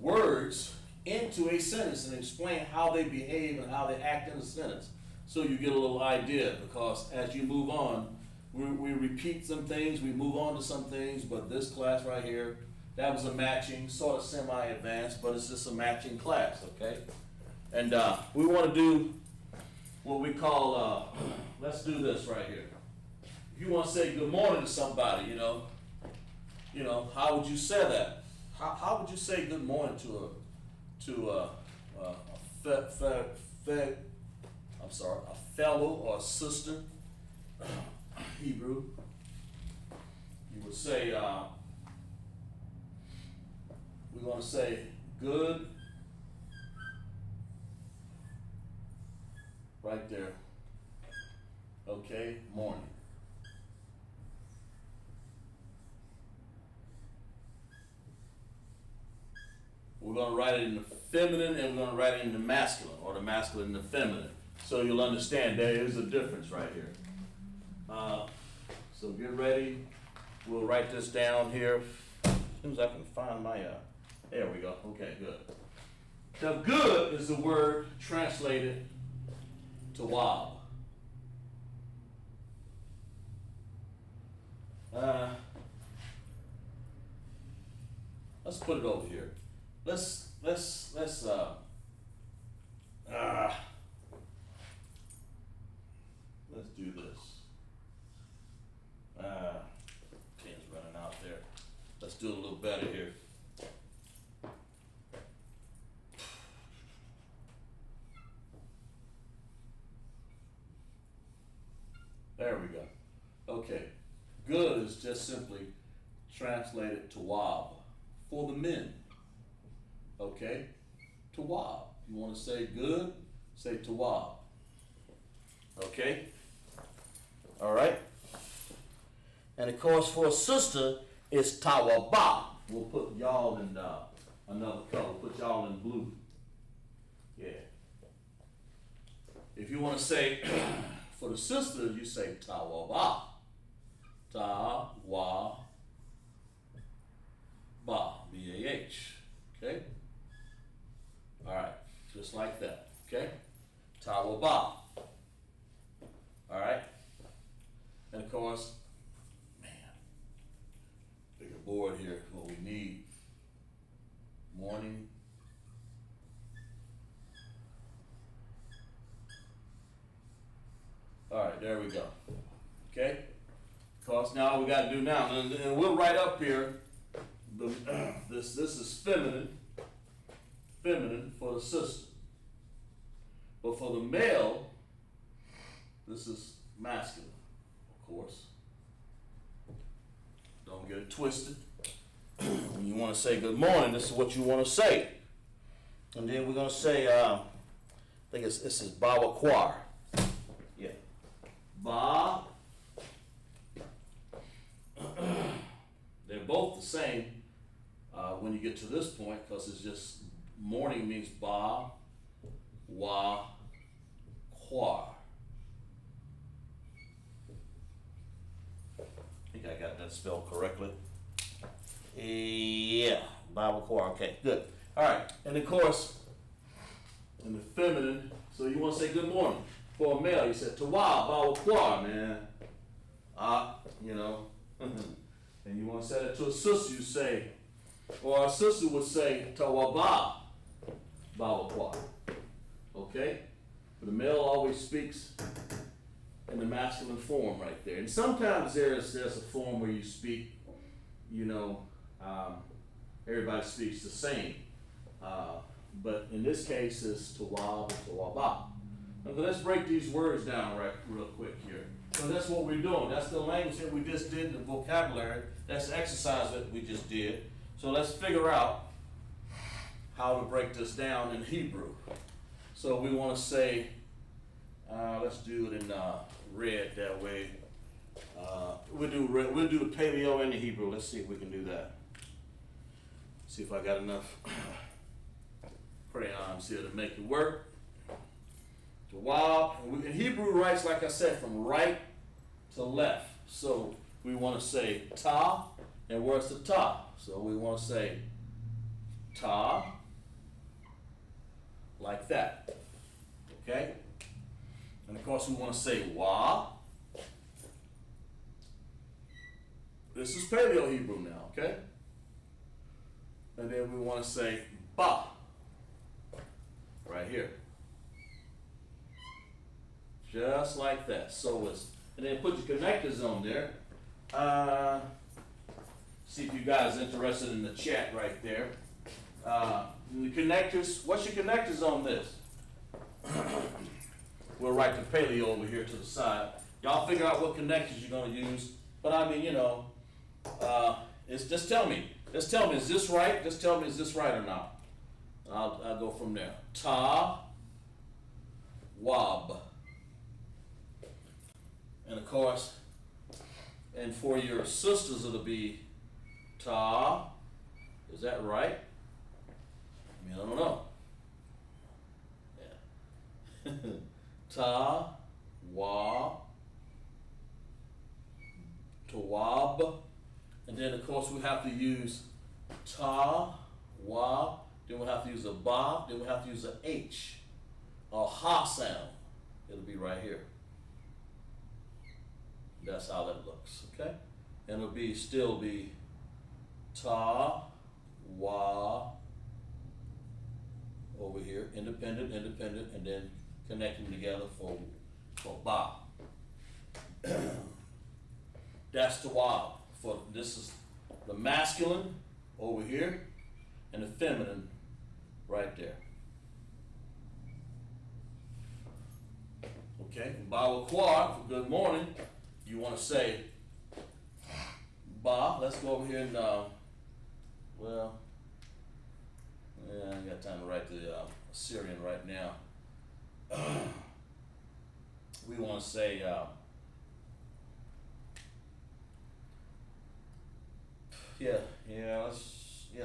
words into a sentence and explain how they behave and how they act in a sentence, so you get a little idea. Because as you move on, we repeat some things, we move on to some things, but this class right here, that was a matching, sort of semi-advanced, but it's just a matching class, okay? And we want to do what we call, let's do this right here. If you want to say good morning to somebody, how would you say that? How would you say good morning to a fellow or a sister? Hebrew. You would say, we want to say good, right there. Okay, morning. We're going to write it in the feminine, and we're going to write it in the masculine, or the masculine and the feminine. So you'll understand there is a difference right here. So get ready. We'll write this down here. As soon as I can find my, there we go. Okay, good. Now, good is the word translated to wow. Let's put it over here. Let's do this. Pen's running out there. Let's do a little better here. There we go. Okay. Good is just simply translated to wow for the men. Okay? Tawab. You want to say good? Say tawab. Okay? All right? And of course, for a sister, it's tawaba. We'll put y'all in another color. Put y'all in blue. Yeah. If you want to say, for the sister, you say tawaba. Ta-wa-ba. B-A-H. Okay? All right, just like that. Okay? Tawaba. All right? And of course, man, bigger board here is what we need. Morning. All right, there we go. Okay? Of course, now we got to do now, and we'll write up here. This is feminine for the sister. But for the male, this is masculine, of course. Don't get it twisted. When you want to say good morning, this is what you want to say. And then we're going to say, I think this is Bawa Kwar. Yeah. Ba. They're both the same when you get to this point, because it's just morning means Ba, Wa, Kwar. I think I got that spelled correctly. Yeah, Bible Kwar. Okay, good. All right, and of course, in the feminine, so you want to say good morning. For a male, you said Tawa, Bible Kwar, man. You know. And you want to say that to a sister, you say, or a sister would say Tawaba, Bible Kwar. Okay? But the male always speaks in the masculine form right there. And sometimes there's a form where you speak, you know, everybody speaks the same. But in this case, it's Tawab and Tawaba. Okay, let's break these words down real quick here. So that's what we're doing. That's the language that we just did, the vocabulary. That's the exercise that we just did. So let's figure out how to break this down in Hebrew. So we want to say, let's do it in red that way. We'll do the paleo and the Hebrew. Let's see if we can do that. See if I got enough crayons here to make it work. Wow. And Hebrew writes, like I said, from right to left. So we want to say ta, and where's the ta? So we want to say ta, like that. Okay? And of course we want to say wa. This is Paleo Hebrew now, okay? And then we want to say ba, right here. Just like that. So it's, and then put your connectors on there. See if you guys are interested in the chat right there. The connectors, what's your connectors on this? We'll write the paleo over here to the side. Y'all figure out what connectors you're going to use. But I mean, you know, it's just tell me. Just tell me, is this right? Just tell me, is this right or not? I'll go from there. Ta, wab. And of course, and for your sisters, it'll be ta. Is that right? I mean, I don't know. Yeah. Ta, wa, tawab. And then, of course, we have to use ta, wa. Then we'll have to use a ba. Then we'll have to use a H, a ha sound. It'll be right here. That's how that looks, okay? And it'll still be ta, wa, over here, independent, and then connecting together for ba. That's the wa. This is the masculine over here, and the feminine right there. Okay, Bawa Kwar for good morning. You want to say ba. Let's go over here and well, yeah, I ain't got time to write the Assyrian right now. We want to say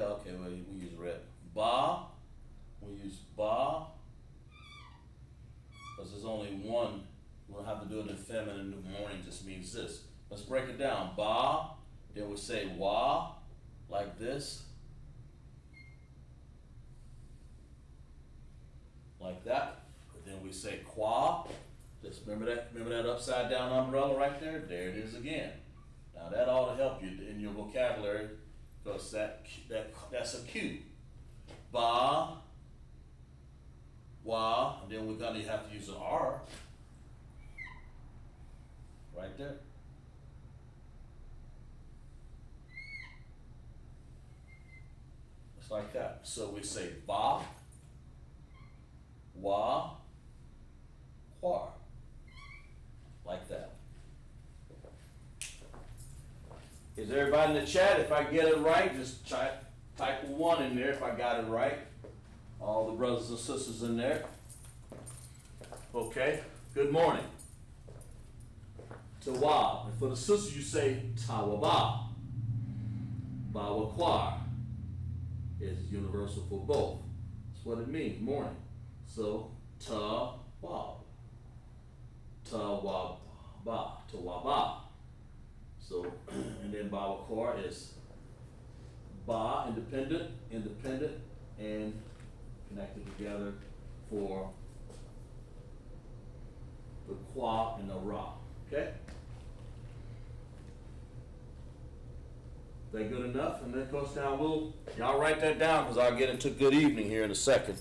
okay, well, we use red. Ba, we use ba, because there's only one. We don't have to do it in feminine. In the morning just means this. Let's break it down. Ba, then we say wa, like this. like that. But then we say qua. Just remember that upside down umbrella right there? There it is again. Now that ought to help you in your vocabulary, because that's a Q. Ba, wa, and then we're gonna have to use an R. Right there. Just like that. So we say ba, wa, qua. Like that. Is everybody in the chat? If I get it right, just type a 1 in there if I got it right. All the brothers and sisters in there. Okay, good morning. Tawa. And for the sisters, you say tawaba. Bawakwar is universal for both. That's what it means, morning. So, tawab. Tawaba. So, and then Bawakwar is ba, independent, and connected together for the qua and the ra. Okay? That good enough? And then Coach down, y'all write that down, because I'll get into good evening here in a second.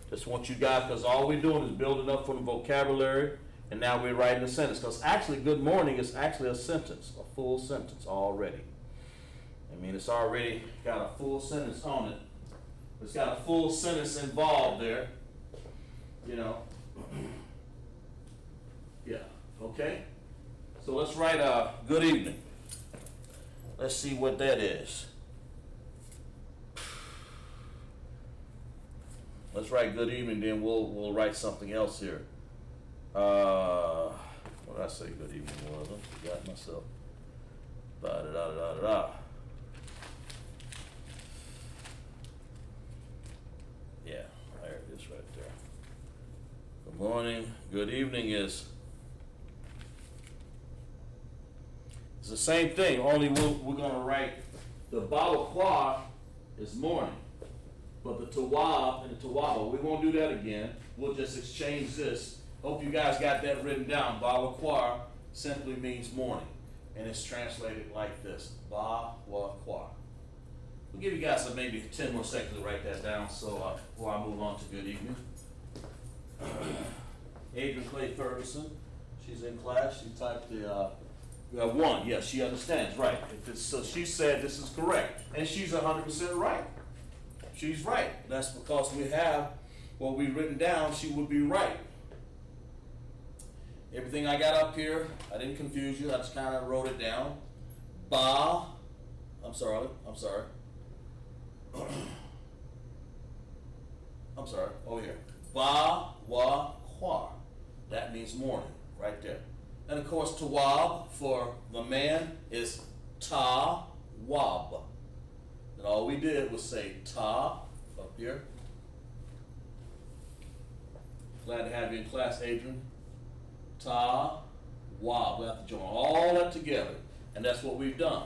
Just want you guys, because all we're doing is building up from the vocabulary, and now we're writing a sentence. Because actually, good morning is actually a sentence, a full sentence already. I mean, it's already got a full sentence on it. It's got a full sentence involved there. You know. Yeah. Okay? So let's write good evening. Let's see what that is. Let's write good evening, then we'll write something else here. What did I say good evening was? I forgot myself. Da-da-da-da-da-da. Yeah, there it is right there. Good morning. Good evening is it's the same thing, only we're going to write the Bawakwa is morning, but the Tawab and the Tawaba, we won't do that again. We'll just exchange this. Hope you guys got that written down. Bawakwa simply means morning, and it's translated like this. Bawakwa. We'll give you guys maybe 10 more seconds to write that down, so before I move on to good evening. Adrian Clay Ferguson, she's in class. She typed the 1. Yes, she understands, right. So she said this is correct, and she's 100% right. She's right. That's because we have what we've written down. She would be right. Everything I got up here, I didn't confuse you. I just kind of wrote it down. I'm sorry. Over here. Ba, wa, kwa. That means morning, right there. And of course, tawab for the man is ta wab. And all we did was say ta up here. Glad to have you in class, Adrian. Ta wab. We have to join all that together. And that's what we've done.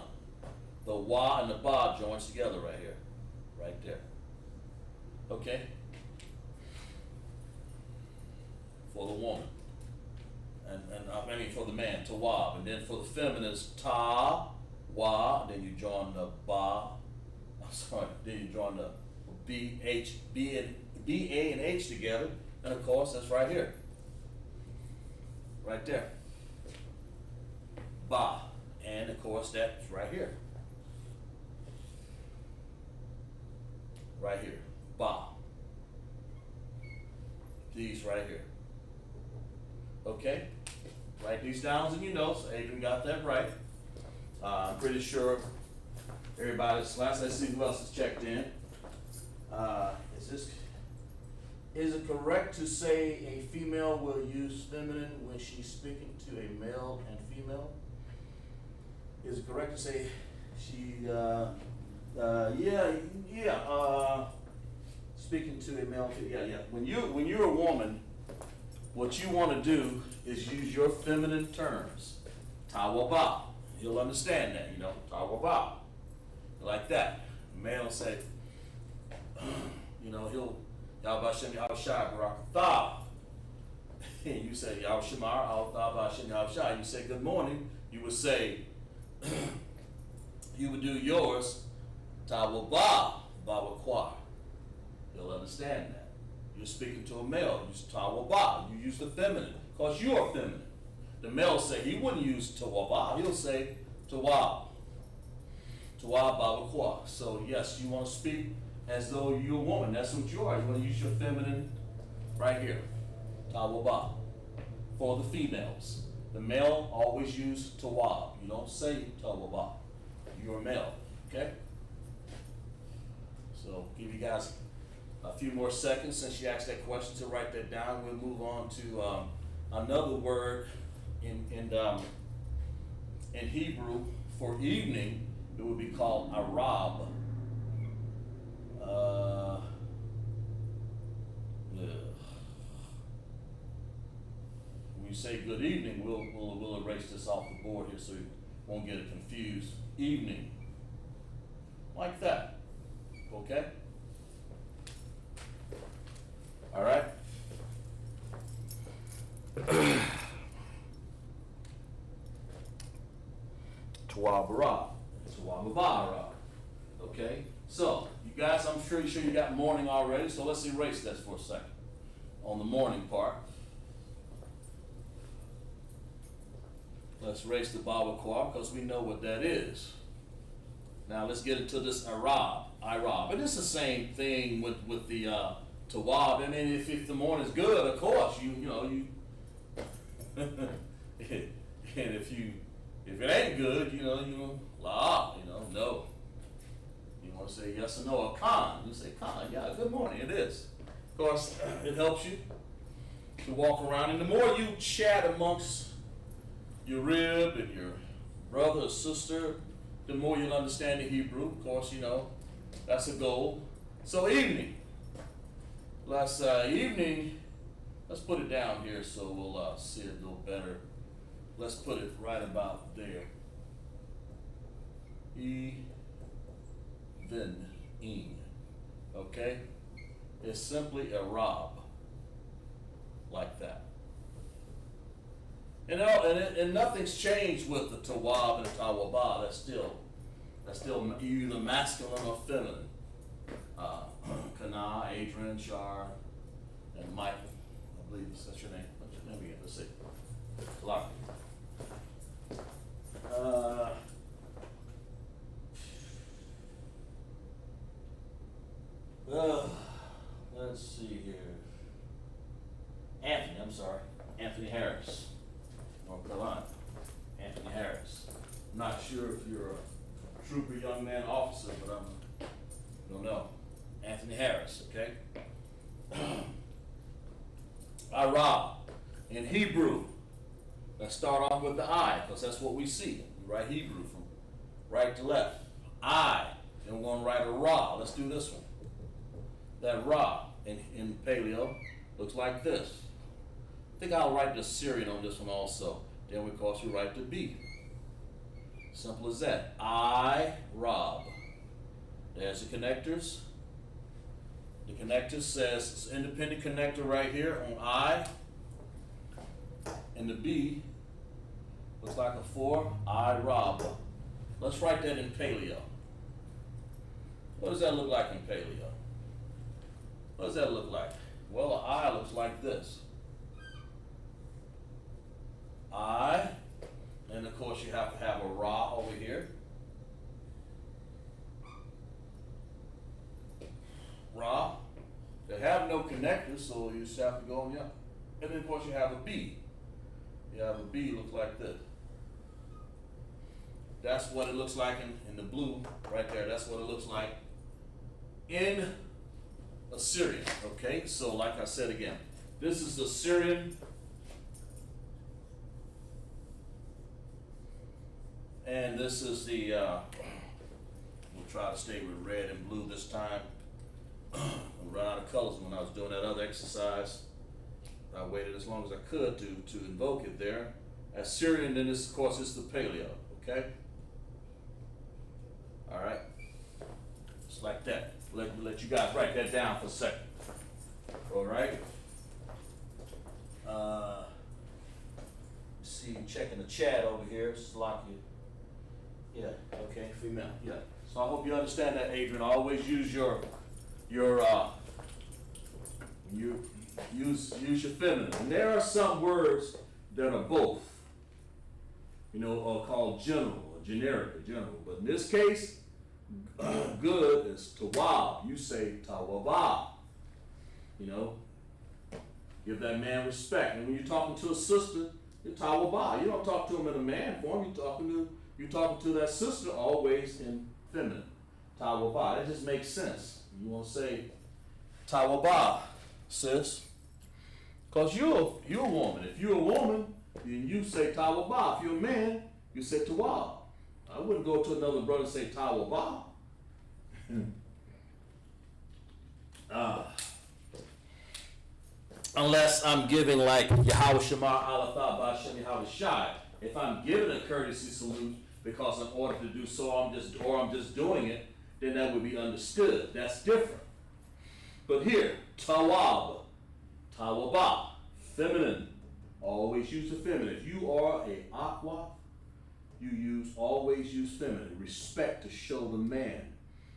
The wa and the ba joins together right here. Right there. Okay? For the woman. And I mean for the man, tawab, and then for the feminine is ta, wa, and then you join the ba. Then you join the B, H, B, A, and H together, and of course that's right here, right there, ba, and of course that's right here, ba. These right here. Okay. Write these down in your notes. Adrian got that right. I'm pretty sure everybody's last. Let's see who else is checked in. Is it correct to say a female will use feminine when she's speaking to a male and female? Is it correct to say speaking to a male? Yeah. When you're a woman, what you want to do is use your feminine terms. Tawaba. You'll understand that, Tawaba. Like that. The male will say, Yahweh Shem Yahweh Shai Barakatah. And you say Yahweh Shemar, Al Shem Yahweh Shai. You say good morning. You would say, you would do yours, Tawabah, Bawakwa. You'll understand that. You're speaking to a male. You use Tawabah. You use the feminine, because you are feminine. The male say he wouldn't use Tawabah. He'll say Tawab. Tawab Bawakwa. So yes, you want to speak as though you're a woman. That's what you are. You want to use your feminine right here. Tawabah. For the females. The male always use Tawab. You don't say Tawabah. You're a male. Okay? So give you guys a few more seconds since you asked that question to write that down. We'll move on to another word in Hebrew for evening. It would be called Arab. When you say good evening, we'll erase this off the board here so you won't get it confused. Evening. Like that. Okay? All right? Tawabara. Tawabara. Okay? So, you guys, I'm sure you got morning already, so let's erase this for a second. On the morning part. Let's erase the Bawakwa because we know what that is. Now let's get into this Arab. And it's the same thing with the Tawab. I mean, if the morning's good, of course, you and if it ain't good, no. You want to say yes or no, or Khan. You say Khan, yeah, good morning, it is. Of course, it helps you to walk around, and the more you chat amongst your rib and your brother or sister, the more you'll understand the Hebrew. Of course, that's a goal. So evening. Let's put it down here so we'll see it a little better. Let's put it right about there. Evening. Okay? It's simply Arab. Like that. And nothing's changed with the Tawab and the Tawabah. That's still either masculine or feminine. Kana, Adrian, Shar, and Michael. I believe that's your name. What's your name again? Let's see. Clark. Let's see here. Anthony, I'm sorry. Anthony Harris. North Carolina. Anthony Harris. I'm not sure if you're a trooper, young man, officer, but I don't know. Anthony Harris, okay? Arab. In Hebrew, let's start off with the I, because that's what we see. We write Hebrew from right to left. I. Then we're going to write a Ra. Let's do this one. That Ra in Paleo looks like this. I think I'll write the Syrian on this one also. Then, of course, we write the B. Simple as that. I, Rob. There's the connectors. The connector says it's an independent connector right here on I. And the B looks like a 4. I, Rob. Let's write that in Paleo. What does that look like in Paleo? What does that look like? Well, an I looks like this. I, and of course you have to have a Ra over here. Ra. They have no connectors, so you just have to go on the other. And then of course you have a B. You have a B looks like this. That's what it looks like in the blue right there. That's what it looks like in Assyrian. Okay, so like I said again, this is the Syrian. And this is the, we'll try to stay with red and blue this time. I ran out of colors when I was doing that other exercise. I waited as long as I could to invoke it there. Assyrian, then this, of course, is the Paleo, okay? All right, just like that. Let you guys write that down for a second. All right. See, checking the chat over here. Slocky. Yeah. Okay. Female. Yeah. So I hope you understand that, Adrian. Always use your you use your feminine. And there are some words that are both, called general or generic or general. But in this case, good is tawab. You say tawaba. Give that man respect. And when you're talking to a sister, you're tawaba. You don't talk to him in a man form. You're talking to that sister always in feminine. Tawaba. That just makes sense. You want to say tawaba, sis. Because you're a woman. If you're a woman, then you say tawaba. If you're a man, you say tawab. I wouldn't go to another brother and say tawaba. Unless I'm giving like Yahweh Shema Alatha Ba'Shem Yahweh Shai. If I'm giving a courtesy salute because in order to do so I'm just doing it, then that would be understood. That's different. But here, tawab, tawaba, feminine. Always use the feminine. If you are a aqua, you always use feminine. Respect to show the man.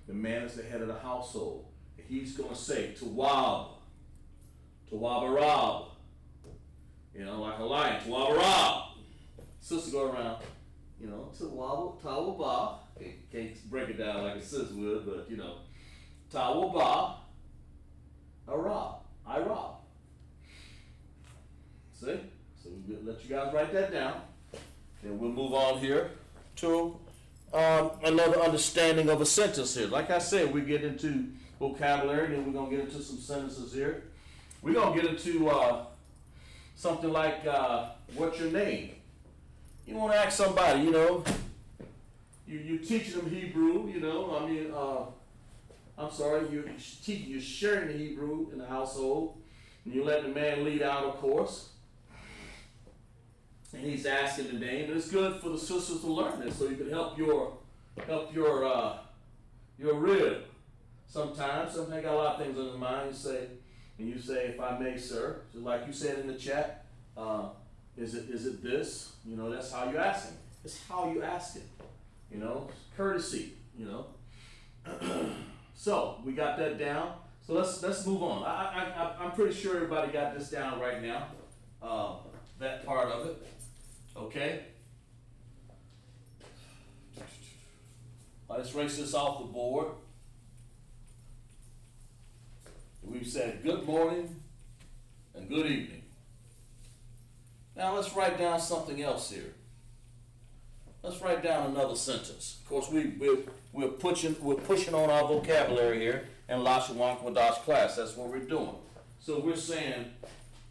The man is the head of the household. He's going to say tawab, tawabarab. Like a lion, tawabarab. Sister go around, tawaba. Can't break it down like a sis would, but tawaba, arab, irab. See? So we let you guys write that down. Then we'll move on here to another understanding of a sentence here. Like I said, we get into vocabulary, then we're going to get into some sentences here. We're going to get into something like, what's your name? You want to ask somebody, you teaching them Hebrew, you're sharing the Hebrew in the household, and you let the man lead out, of course. And he's asking the name, and it's good for the sisters to learn this, so you can help your rib. Sometimes got a lot of things on his mind. You say, if I may, sir, just like you said in the chat, is it this? That's how you ask him. It's how you ask it. Courtesy. So we got that down. So let's move on. I'm pretty sure everybody got this down right now. That part of it. Okay. Let's erase this off the board. We've said good morning and good evening. Now let's write down something else here. Let's write down another sentence. Of course, we're pushing on our vocabulary here in Lashawan Qadash class. That's what we're doing. So we're saying,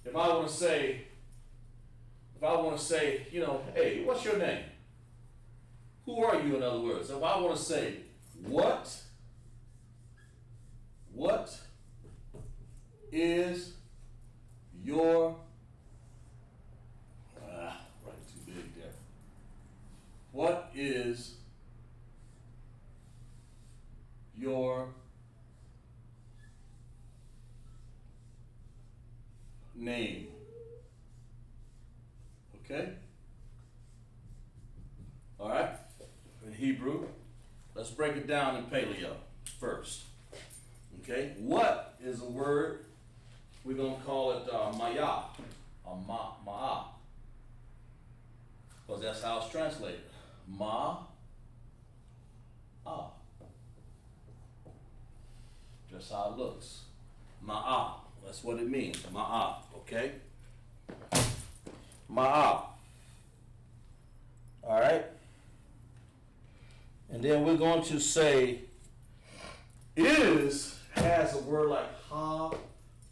if I want to say, hey, what's your name? Who are you, in other words? If I want to say, what is your, right, too big there. What is your name? Okay? All right? In Hebrew, let's break it down in Paleo first. Okay? What is a word? We're going to call it maya, or ma'ah. Because that's how it's translated. Ma-ah. Just how it looks. Ma'ah. That's what it means. Ma'ah. Okay? Ma'ah. All right? And then we're going to say has a word like ha.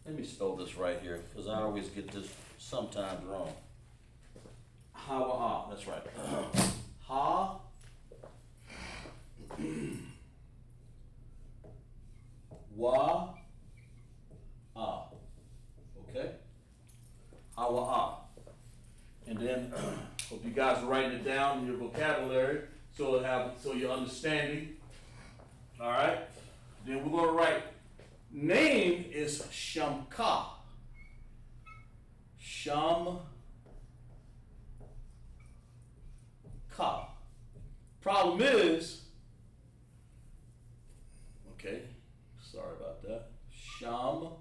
Let me spell this right here because I always get this sometimes wrong. Ha-wa-ah. That's right. Ha. Wa. Ah. Okay? Ha-wa-ah. And then, hope you guys are writing it down in your vocabulary so you're understanding. All right? Then we're going to write Name is Shamka. Shamka. Problem is, okay, sorry about that. Shamka.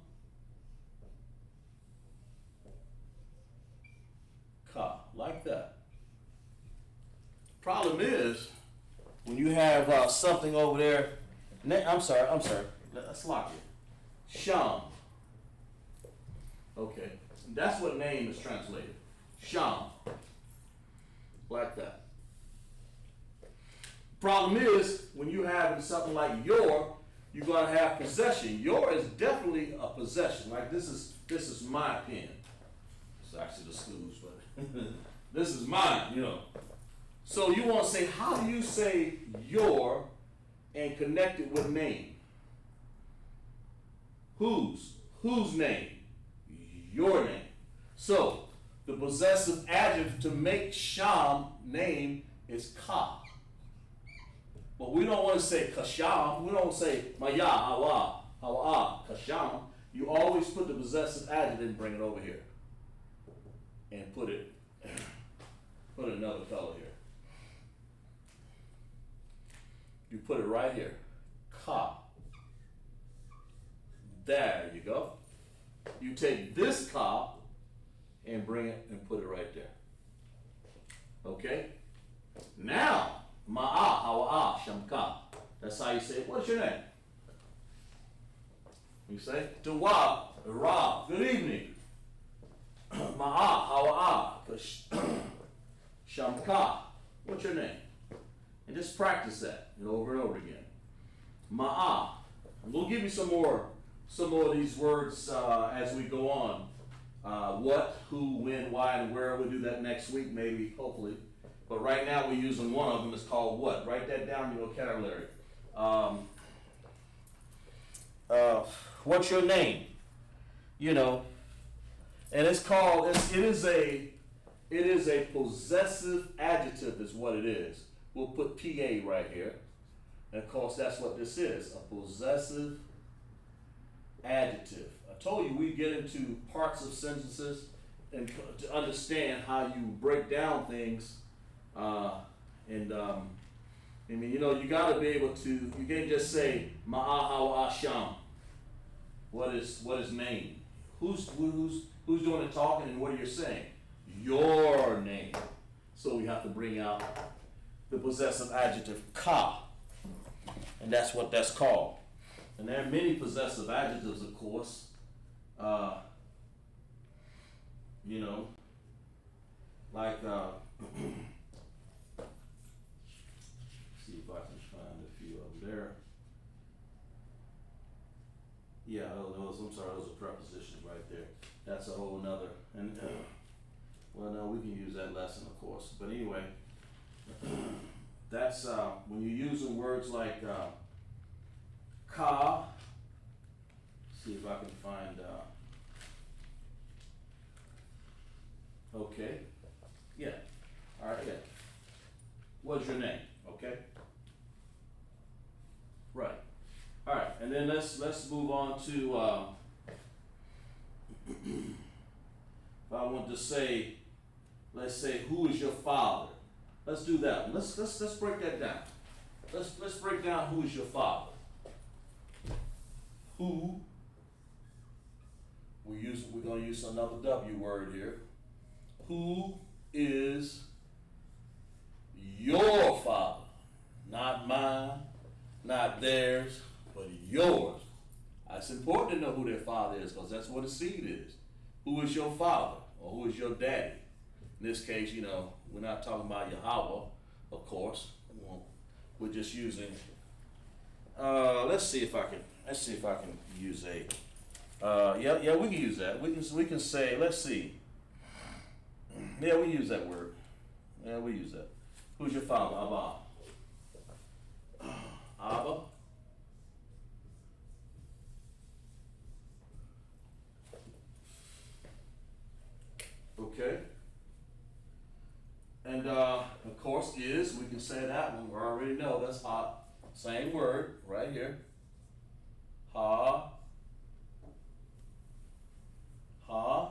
Like that. Problem is, when you have something over there, I'm sorry, let's lock it. Sham. Okay, that's what name is translated. Sham. Like that. Problem is, when you have something like your, you're gonna have possession. Your is definitely a possession. Like this is my pen. It's actually the school's, but this is mine, you know. So you want to say, how do you say your and connect it with name? Whose? Whose name? Your name. So the possessive adjective to make Sham name is Ka. But we don't want to say Kasham. We don't say Maya, Hawa, Kasham. You always put the possessive adjective and bring it over here. And put another color here. You put it right here. Ka. There you go. You take this ka and bring it and put it right there. Okay? Now, ma'a, hawa'a, shamka. That's how you say it. What's your name? You say, Dawab, Ra, good evening. Ma'a, hawa'a, shamka. What's your name? And just practice that over and over again. Ma'a. We'll give you some more of these words as we go on. What, who, when, why, and where. We'll do that next week, maybe, hopefully. But right now we're using one of them. It's called what? Write that down in your vocabulary. What's your name? You know, and it's called. It is a possessive adjective, is what it is. We'll put PA right here, and of course that's what this is, a possessive adjective. I told you we get into parts of sentences and to understand how you break down things. I mean, you know, you got to be able to. You can't just say Ma'ahaw Asham. What is name? Who's doing the talking and what are you saying? Your name. So we have to bring out the possessive adjective ka, and that's what that's called. And there are many possessive adjectives, of course. You know, like see if I can find a few of them there. Yeah, those are prepositions right there. That's a whole nother, and well, no, we can use that lesson, of course. But anyway, that's when you're using words like ka. See if I can find. Okay. Yeah. All right. Yeah. What's your name? Okay. Right. All right. And then let's move on to. If I want to say, let's say, who is your father? Let's do that. Let's break that down. Let's break down who is your father. Who? We're going to use another W word here. Who is your father? Not mine, not theirs, but yours. It's important to know who their father is because that's what a seed is. Who is your father or who is your daddy? In this case, you know, we're not talking about Yahweh, of course. We're just using. Let's see if I can use a. Yeah, we can use that. We can say. Let's see. Yeah, we use that word. Yeah, we use that. Who's your father? Abba. Abba. Okay. And of course is, we can say that one. We already know that's ha. Same word right here. Ha Ha,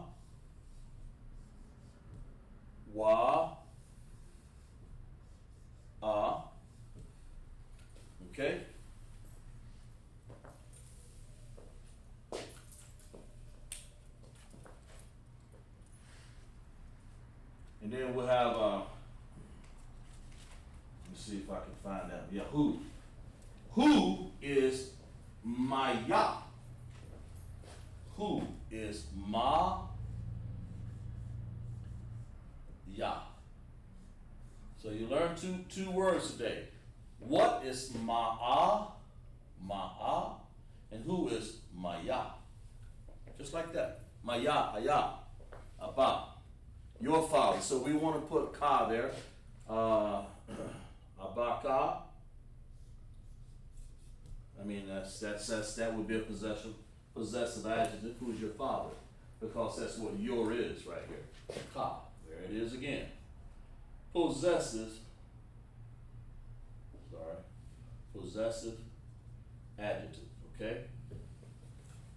wa, ah. Okay? And then we'll have, let me see if I can find that. Yeah, who. Who is Maya? Who is Ma Ya? So you learn two words today. What is Ma'a, Ma'a, and who is Maya? Just like that. Maya, Aya, Abba. Your father. So we want to put ka there. Abaka. I mean that would be a possessive adjective. Who's your father? Because that's what your is right here. Ka. There it is again. Possessive. Possessive adjective. Okay.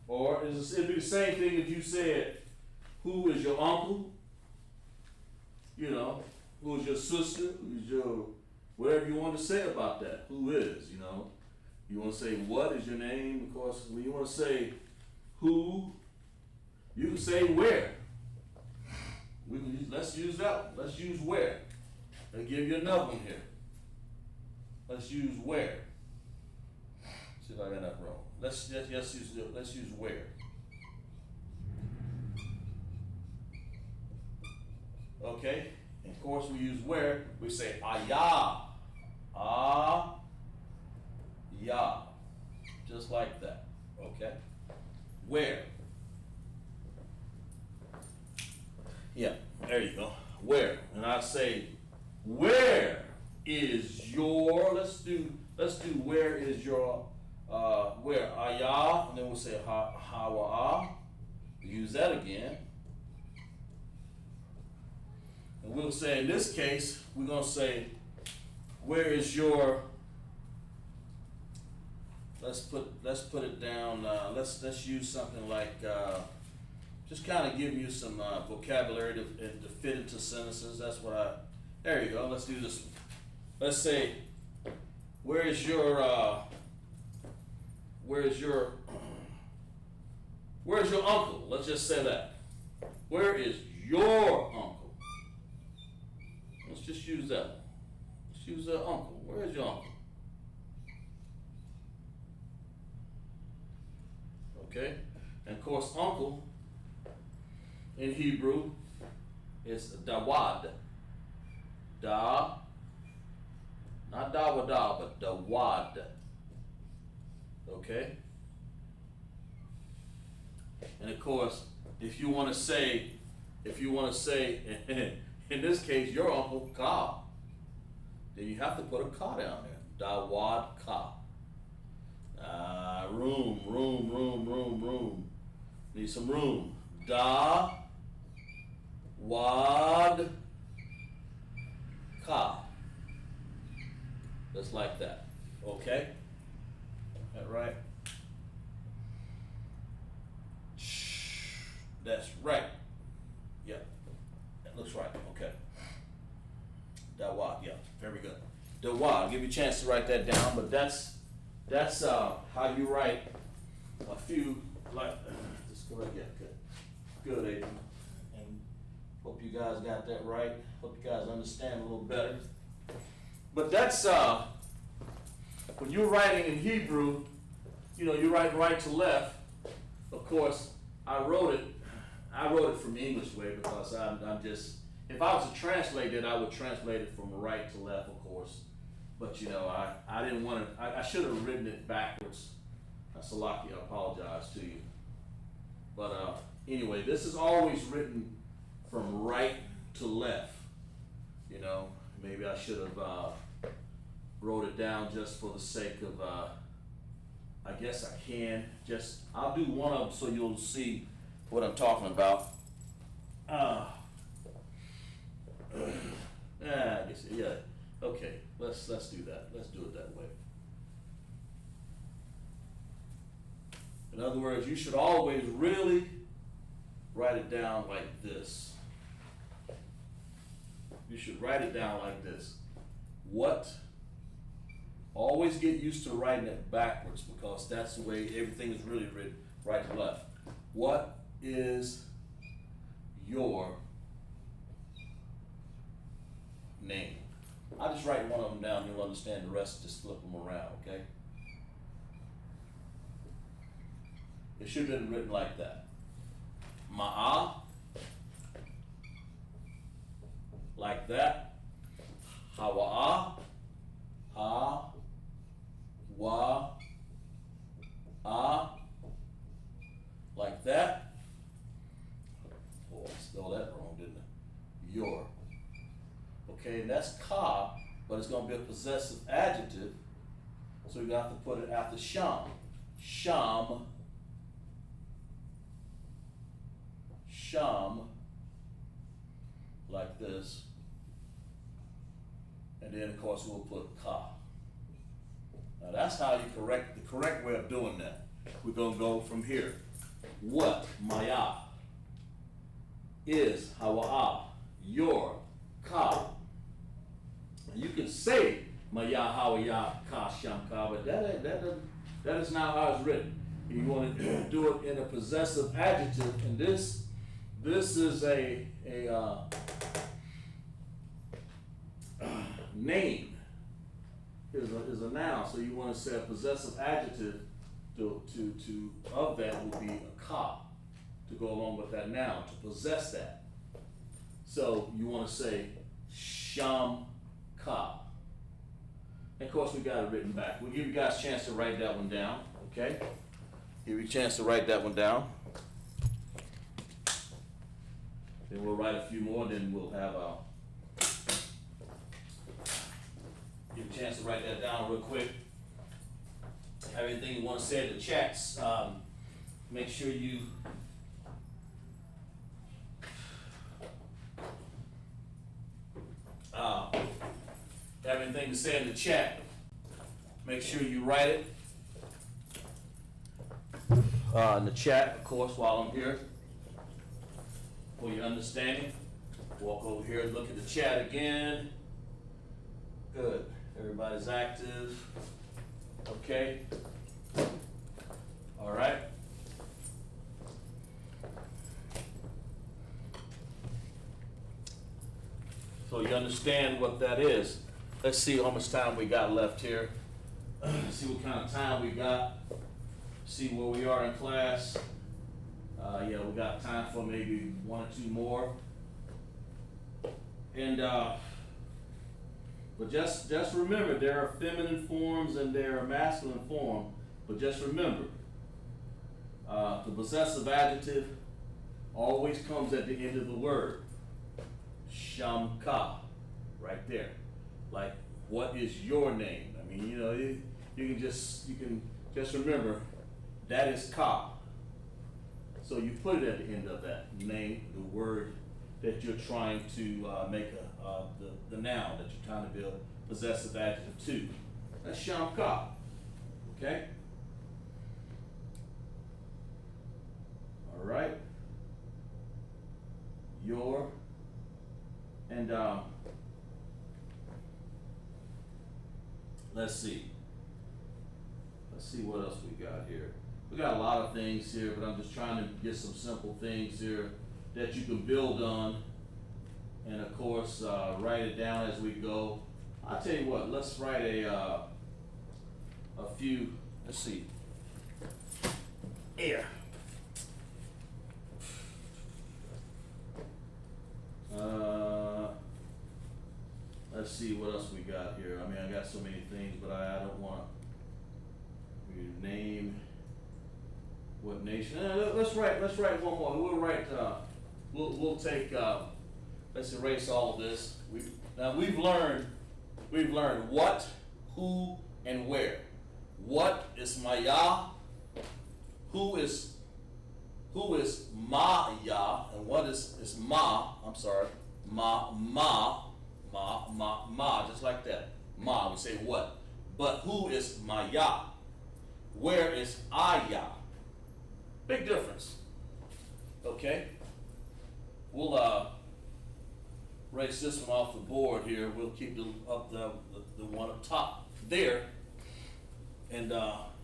Or it'd be the same thing if you said, "Who is your uncle?" You know, who's your sister? Who's your whatever you want to say about that? Who is? You know. You want to say what is your name? Of course, when you want to say who, you can say where. Let's use that one. Let's use where. I'll give you another one here. Let's use where. See if I got that wrong. Let's use where. Okay. And of course, we use where. We say aya, ya, just like that. Okay. Where? Yeah. There you go. Where? And I say, where is your? Let's do where is your? Where aya, and then we'll say hawa. Use that again. And we'll say in this case, we're gonna say, where is your? Let's put it down. Let's use something like just kind of give you some vocabulary to fit into sentences. That's what I. There you go. Let's do this one. Let's say, where is your uncle? Let's just say that. Where is your uncle? Let's just use that one. Let's use uncle. Where is your uncle? Okay? And of course, uncle in Hebrew is dawad. Da, not dawada, but dawad. Okay? And of course, if you want to say, in this case, your uncle Ka, then you have to put a Ka down there. Dawad Ka. Room. Need some room. Da, wad, ka. Just like that. Okay? That right? That's right. Yep. That looks right. Okay. Dawad. Yeah. Very good. Dawad. I'll give you a chance to write that down, but that's how you write a few, like, just go ahead, yeah, good, Adrian, and hope you guys got that right, hope you guys understand a little better, but that's, when you're writing in Hebrew, you know, you write right to left. Of course, I wrote it from the English way because I'm just, if I was to translate it, I would translate it from right to left, of course. But you know, I didn't want to, I should have written it backwards. Salaki, I apologize to you. But anyway, this is always written from right to left. You know, maybe I should have wrote it down just for the sake of, I guess I can. I'll do one of them so you'll see what I'm talking about. I guess, yeah. Okay, let's do that. Let's do it that way. In other words, you should always really write it down like this. You should write it down like this. What? Always get used to writing it backwards because that's the way everything is really written, right to left. What is your name? I'll just write one of them down, you'll understand the rest, just flip them around, okay? It should have been written like that. Ma'a, like that. Hawa'a, ha, wa, like that. Oh, I spelled that wrong, didn't I? Your. Okay, and that's ka, but it's going to be a possessive adjective, so you have to put it after sham. Sham. Sham, like this, and then of course we'll put ka. Now that's how you the correct way of doing that. We're gonna go from here. What, maya, is, hawa'a, your, ka. You can say maya, hawa'a, ka, sham, ka, but that is not how it's written. You want to do it in a possessive adjective, and this is a name is a noun, so you want to say a possessive adjective of that would be a ka, to go along with that noun, to possess that. So you want to say sham ka. And of course we got it written back. We'll give you guys a chance to write that one down, okay? Give you a chance to write that one down. Then we'll write a few more, then we'll have give you a chance to write that down real quick. Have anything you want to say in the chats, make sure you have anything to say in the chat, make sure you write it in the chat, of course, while I'm here. For your understanding, walk over here and look at the chat again. Good, everybody's active. Okay. All right. So you understand what that is. Let's see how much time we got left here. See what kind of time we got. See where we are in class. Yeah, we got time for maybe one or two more. And but just remember, there are feminine forms and there are masculine form. But just remember, the possessive adjective always comes at the end of the word. Shamka, right there. Like, what is your name? I mean, you know, you can just remember that is ka. So you put it at the end of that name, the word that you're trying to make the noun that you're trying to build possessive adjective to. That's shamka. Okay? All right. Your, and let's see what else we got here. We got a lot of things here, but I'm just trying to get some simple things here that you can build on, and of course write it down as we go. I'll tell you what, let's write a few, let's see, air. Let's see what else we got here. I mean, I got so many things, but I don't want to name what nation. Let's write one more. We'll write. We'll take. Let's erase all of this. We've learned what, who, and where. What is Maya? Who is Maya? And what is Ma? I'm sorry. Ma, just like that. Ma, we say what. But who is Maya? Where is Aya? Big difference. Okay? we'll erase this one off the board here. We'll keep the one up top there, and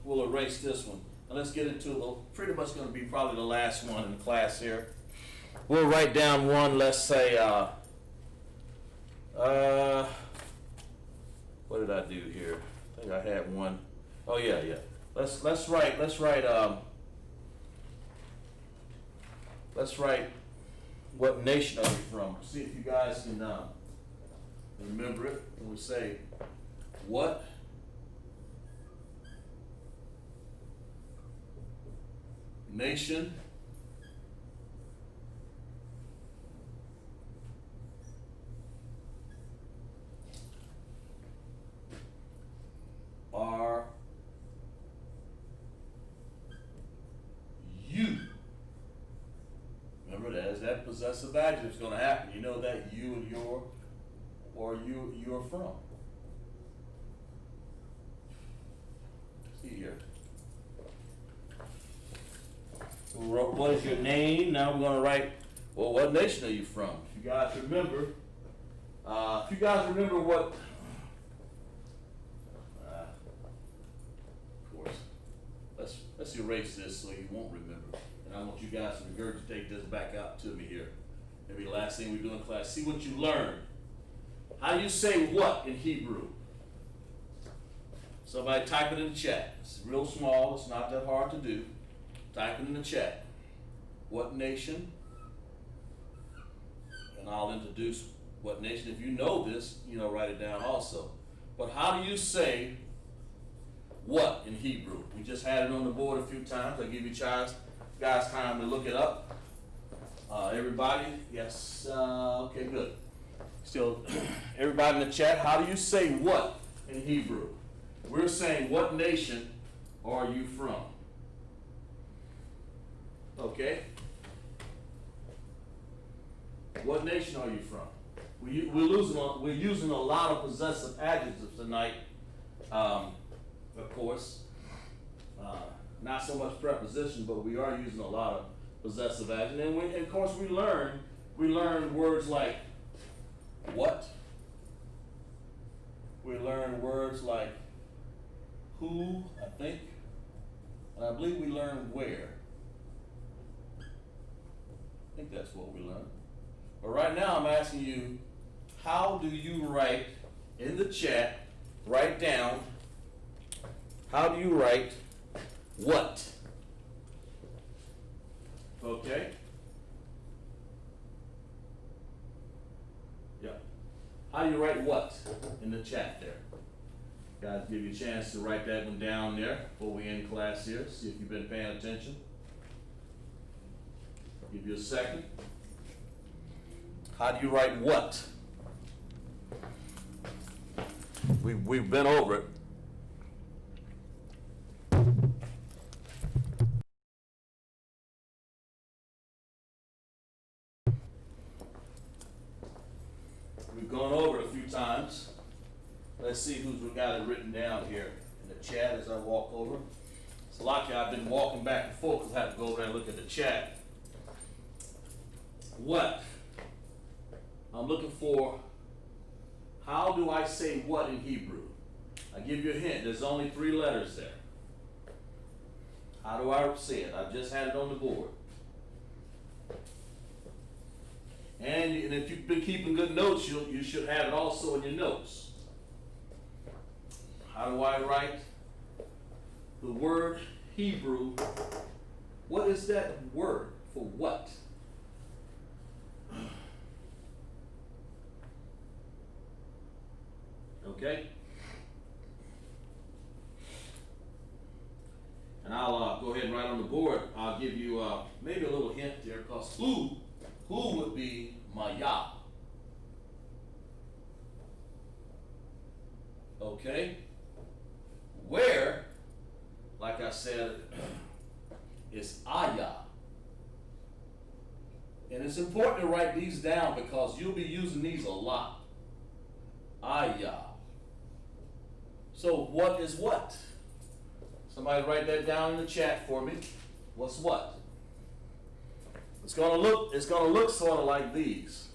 we'll erase this one. Now let's get into the pretty much going to be probably the last one in the class here. We'll write down one. Let's say what did I do here? I think I had one. Oh yeah. Let's write what nation are you from? See if you guys can remember it. When we say what nation are you? Remember that, as that possessive adjective is going to happen. You know that you and your, or you're from. See here. What is your name? Now we're going to write, well, what nation are you from? If you guys remember, what, of course, let's erase this so you won't remember. And I want you guys to regurgitate this back out to me here. Maybe the last thing we do in class. See what you learned. How do you say what in Hebrew? Somebody type it in the chat. It's real small. It's not that hard to do. Type it in the chat. What nation? And I'll introduce what nation. If you know this, write it down also. But how do you say what in Hebrew? We just had it on the board a few times. I'll give you guys time to look it up. Everybody? Yes. Okay, good. Still, everybody in the chat, how do you say what in Hebrew? We're saying, what nation are you from? Okay? What nation are you from? We're using a lot of possessive adjectives tonight, of course. Not so much preposition, but we are using a lot of possessive adjectives. And of course we learn words like what. We learn words like who, I think. And I believe we learn where. I think that's what we learned. But right now I'm asking you, how do you write in the chat, write down, how do you write what? Okay? Yeah. How do you write what in the chat there? Guys, give you a chance to write that one down there before we end class here. See if you've been paying attention. Give you a second. How do you write what? We've been over it. We've gone over it a few times. Let's see who's got it written down here in the chat as I walk over. It's lucky I've been walking back and forth because I have to go over there and look at the chat. What? I'm looking for, how do I say what in Hebrew? I give you a hint. There's only 3 letters there. How do I say it? I've just had it on the board. And if you've been keeping good notes, you should have it also in your notes. How do I write the word Hebrew? What is that word for what? Okay? And I'll go ahead and write on the board. I'll give you maybe a little hint there, because who would be Maya? Okay? Where, like I said, is Aya. And it's important to write these down because you'll be using these a lot. Aya. So what is what? Somebody write that down in the chat for me. What's what? It's gonna look sort of like these.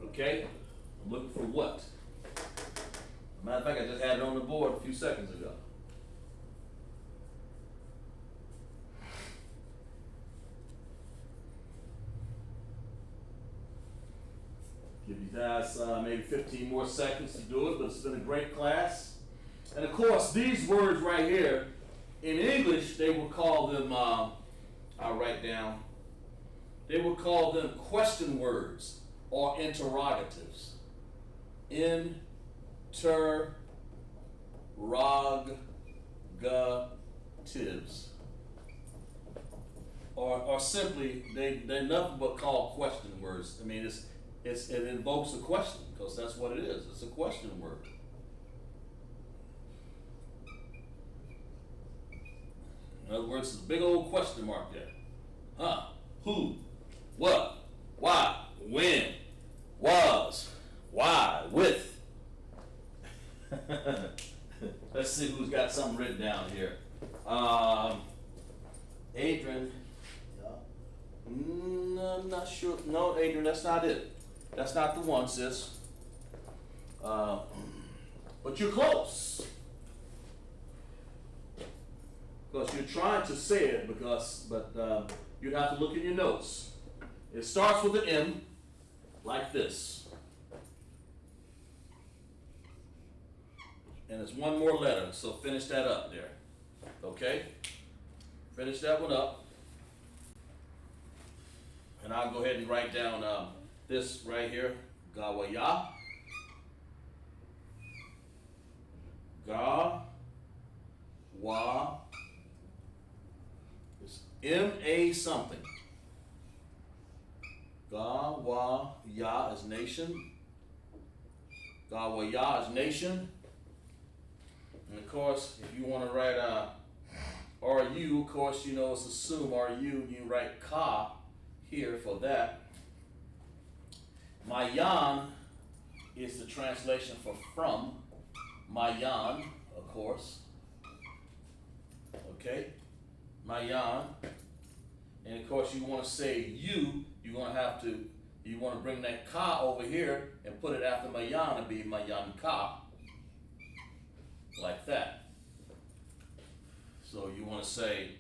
Okay? I'm looking for what? Matter of fact, I just had it on the board a few seconds ago. Give you guys maybe 15 more seconds to do it, but it's been a great class. And of course, these words right here, in English, they will call them, I'll write down, they will call them question words or interrogatives. Interrogatives. Or simply, they're nothing but called question words. I mean, it invokes a question, because that's what it is. It's a question word. In other words, it's a big old question mark there. Huh? Who? What? Why? When? Was? Why? With? Let's see who's got something written down here. Adrian. I'm not sure. No, Adrian, that's not it. That's not the one, sis. But you're close. Because you're trying to say it, but you'd have to look in your notes. It starts with an M, like this. And it's one more letter, so finish that up there. Okay? Finish that one up. And I'll go ahead and write down this right here, Gawaya. Ga, wa, it's M-A something. Ga, wa, ya is nation. Gawaya is nation. And of course, if you want to write R-U, of course, you know, it's assume R-U, you write ka here for that. Mayan is the translation for from. Mayan, of course. Okay? Mayan. And of course, you want to say you, you want to bring that ka over here and put it after Mayan and be Mayan ka. Like that. So you want to say,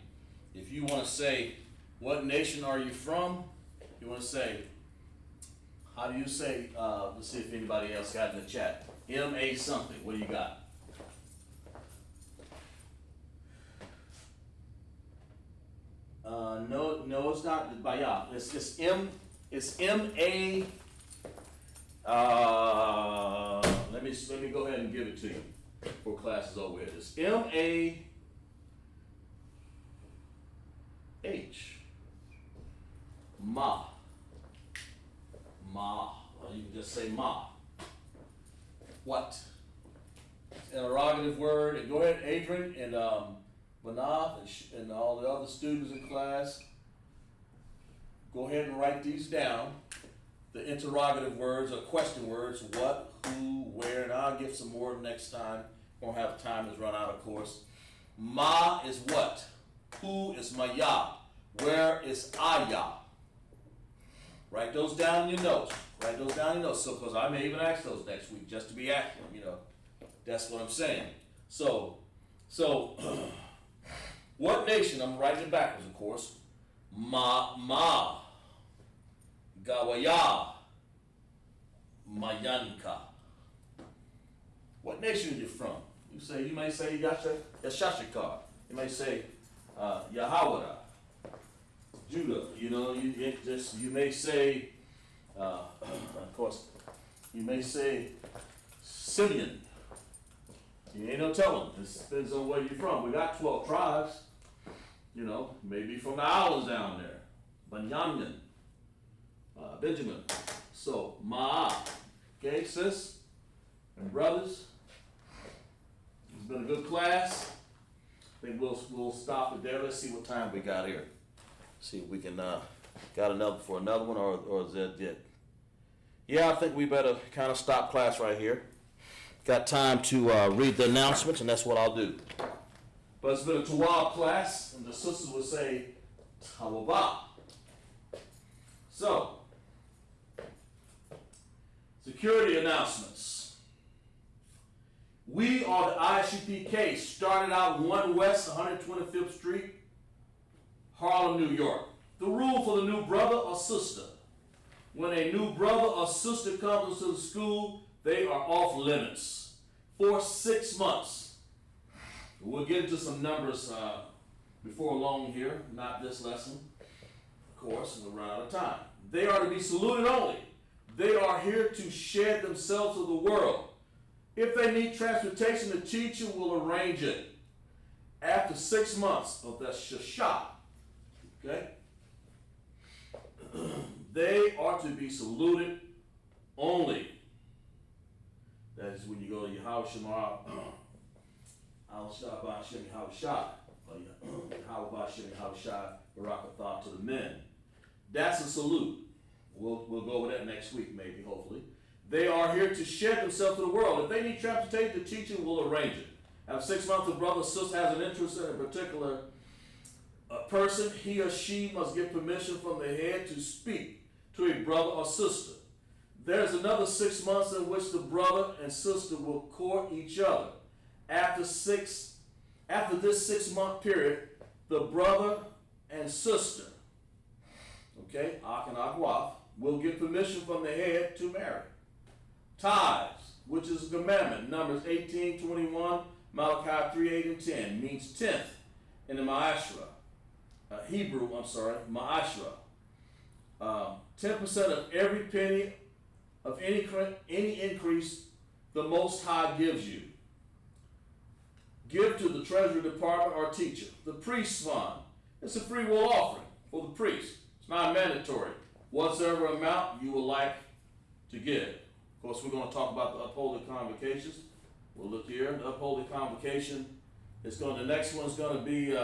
if you want to say, what nation are you from? You want to say, how do you say, let's see if anybody else got in the chat. M-A something, what do you got? No, it's not Baya. It's M-A, let me go ahead and give it to you before class is over with. It's M-A-H. Ma. Ma. Or you can just say ma. What? Interrogative word. And go ahead, Adrian and Manav and all the other students in class. Go ahead and write these down. The interrogative words or question words. What, who, where, and I'll give some more next time. Won't have time to run out, of course. Ma is what? Who is Maya? Where is Aya? Write those down in your notes. Write those down in your notes. So, because I may even ask those next week just to be accurate, you know. That's what I'm saying. So, what nation? I'm writing it backwards, of course. Ma, Gawaya, Mayanka. What nation are you from? You may say you got your Shashikar. You may say Yahawara, Judah. You know, you may say, of course, you may say Syrian. You ain't no telling. It depends on where you're from. We got 12 tribes. You know, maybe from the islands down there. Banyamin, Benjamin. So, Ma. Okay, sis and brothers. It's been a good class. I think we'll stop it there. Let's see what time we got here. See if we can got another one or is that it? Yeah, I think we better kind of stop class right here. Got time to read the announcements, and that's what I'll do. But it's been a Tawab class, and the sisters would say, How about? So, security announcements. We are the ISUPK, started out 1 West 125th Street, Harlem, New York. The rule for the new brother or sister. When a new brother or sister comes to the school, they are off limits for 6 months. We'll get into some numbers before long here, not this lesson. Of course, we'll run out of time. They are to be saluted only. They are here to shed themselves to the world. If they need transportation, the teacher will arrange it. After 6 months of that shashah, okay, they are to be saluted only. That is when you go to your house, Shemar, Al-Shah, Ba'ashem, Yahushah, or Yahweh, Ba'ashem, Yahushah, Barakathah to the men. That's a salute. We'll go over that next week, maybe, hopefully. They are here to shed themselves to the world. If they need transportation, the teacher will arrange it. After 6 months, the brother or sister has an interest in a particular person, he or she must get permission from the head to speak to a brother or sister. There's another 6 months in which the brother and sister will court each other. After this 6 month period, the brother and sister, okay, Ak and Akwaf, will get permission from the head to marry. Tithes, which is a commandment, Numbers 18:21, Malachi 3:8 and 10, means 10th in the Ma'ashra. Ma'ashra. 10% of every penny of any increase the Most High gives you. Give to the Treasury Department or teacher. The priest's fund. It's a free will offering for the priest. It's not mandatory. Whatever amount you would like to give. Of course, we're going to talk about the upholding convocations. We'll look here. The upholding convocation. The next one's going to be.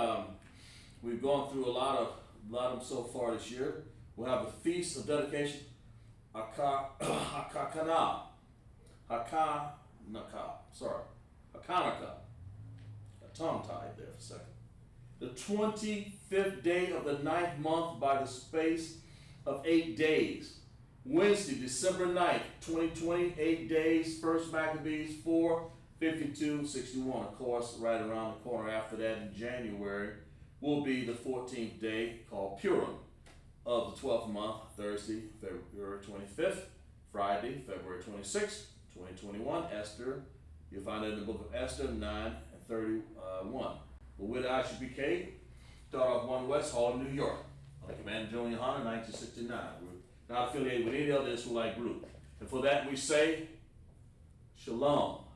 We've gone through a lot of them so far this year. We'll have the Feast of Dedication, Hakanaka. A tongue tied there for a second. The 25th day of the 9th month by the space of 8 days. Wednesday, December 9th, 2020, 8 days. First Maccabees 4:52-61. Of course, right around the corner after that in January will be the 14th day called Purim of the 12th month, Thursday, February 25th, Friday, February 26th, 2021, Esther. You'll find it in the book of Esther 9:31. But with ISUPK, start off 1 West, Harlem, New York. Commander General Yohana, 1969. We're not affiliated with any other Israelite group. And for that we say, Shalom.